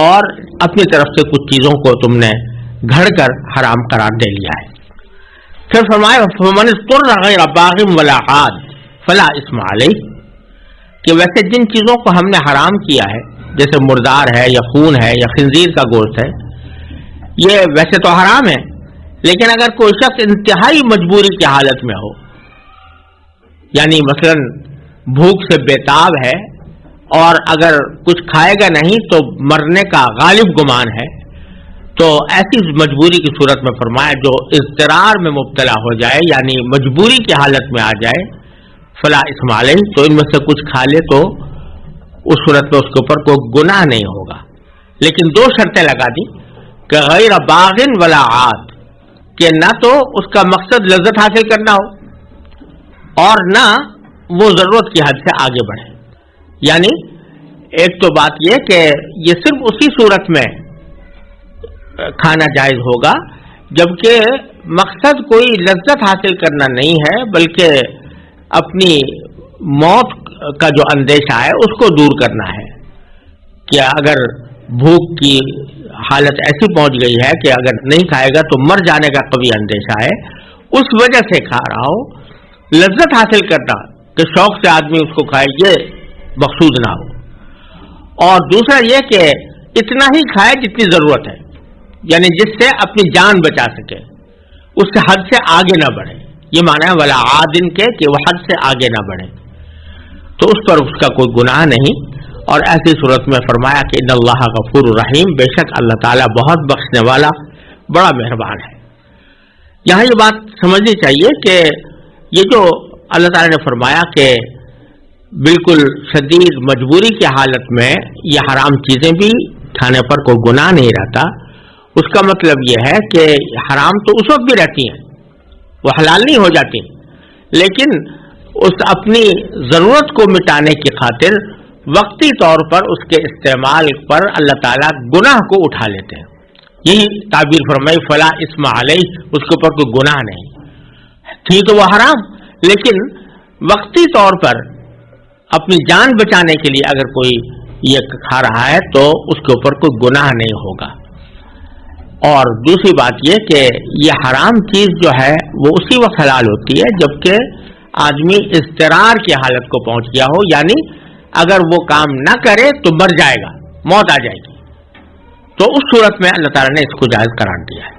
اور اپنی طرف سے کچھ چیزوں کو تم نے گھڑ کر حرام قرار دے لیا ہے. پھر فرمایا فمن اضطر غیر باغ ولا عاد فلا اثم علیہ، کہ ویسے جن چیزوں کو ہم نے حرام کیا ہے جیسے مردار ہے یا خون ہے یا خنزیر کا گوشت ہے، یہ ویسے تو حرام ہے، لیکن اگر کوئی شخص انتہائی مجبوری کی حالت میں ہو، یعنی مثلا بھوک سے بےتاب ہے اور اگر کچھ کھائے گا نہیں تو مرنے کا غالب گمان ہے، تو ایسی مجبوری کی صورت میں فرمایا جو اضطرار میں مبتلا ہو جائے یعنی مجبوری کی حالت میں آ جائے، فلا اثم علیہ، تو ان میں سے کچھ کھا لے تو اس صورت میں اس کے اوپر کوئی گناہ نہیں ہوگا. لیکن دو شرطیں لگا دی کہ غیر باغ ولا عاد، کہ نہ تو اس کا مقصد لذت حاصل کرنا ہو اور نہ وہ ضرورت کی حد سے آگے بڑھے. یعنی ایک تو بات یہ کہ یہ صرف اسی صورت میں کھانا جائز ہوگا جبکہ مقصد کوئی لذت حاصل کرنا نہیں ہے بلکہ اپنی موت کا جو اندیشہ ہے اس کو دور کرنا ہے. کہ اگر بھوک کی حالت ایسی پہنچ گئی ہے کہ اگر نہیں کھائے گا تو مر جانے کا قوی اندیشہ ہے، اس وجہ سے کھا رہا ہو. لذت حاصل کرنا کہ شوق سے آدمی اس کو کھائے، یہ مقصود نہ ہو. اور دوسرا یہ کہ اتنا ہی کھائے جتنی ضرورت ہے، یعنی جس سے اپنی جان بچا سکے، اس سے حد سے آگے نہ بڑھے. یہ معنی ہے ولا عادن کے کہ وہ حد سے آگے نہ بڑھے، تو اس پر اس کا کوئی گناہ نہیں. اور ایسی صورت میں فرمایا کہ ان اللہ غفور الرحیم، بے شک اللہ تعالیٰ بہت بخشنے والا بڑا مہربان ہے. یہاں یہ بات سمجھنی چاہیے کہ یہ جو اللہ تعالیٰ نے فرمایا کہ بالکل شدید مجبوری کی حالت میں یہ حرام چیزیں بھی کھانے پر کوئی گناہ نہیں رہتا، اس کا مطلب یہ ہے کہ حرام تو اس وقت بھی رہتی ہیں، وہ حلال نہیں ہو جاتی، لیکن اس اپنی ضرورت کو مٹانے کی خاطر وقتی طور پر اس کے استعمال پر اللہ تعالیٰ گناہ کو اٹھا لیتے ہیں. یہی تعبیر فرمائی فلا اسم علیہ، اس کے اوپر کوئی گناہ نہیں. تھی تو وہ حرام، لیکن وقتی طور پر اپنی جان بچانے کے لیے اگر کوئی یہ کھا رہا ہے تو اس کے اوپر کوئی گناہ نہیں ہوگا. اور دوسری بات یہ کہ یہ حرام چیز جو ہے وہ اسی وقت حلال ہوتی ہے جبکہ آدمی اضطرار کی حالت کو پہنچ گیا ہو، یعنی اگر وہ کام نہ کرے تو مر جائے گا، موت آ جائے گی، تو اس صورت میں اللہ تعالیٰ نے اس کو جائز قرار دیا ہے.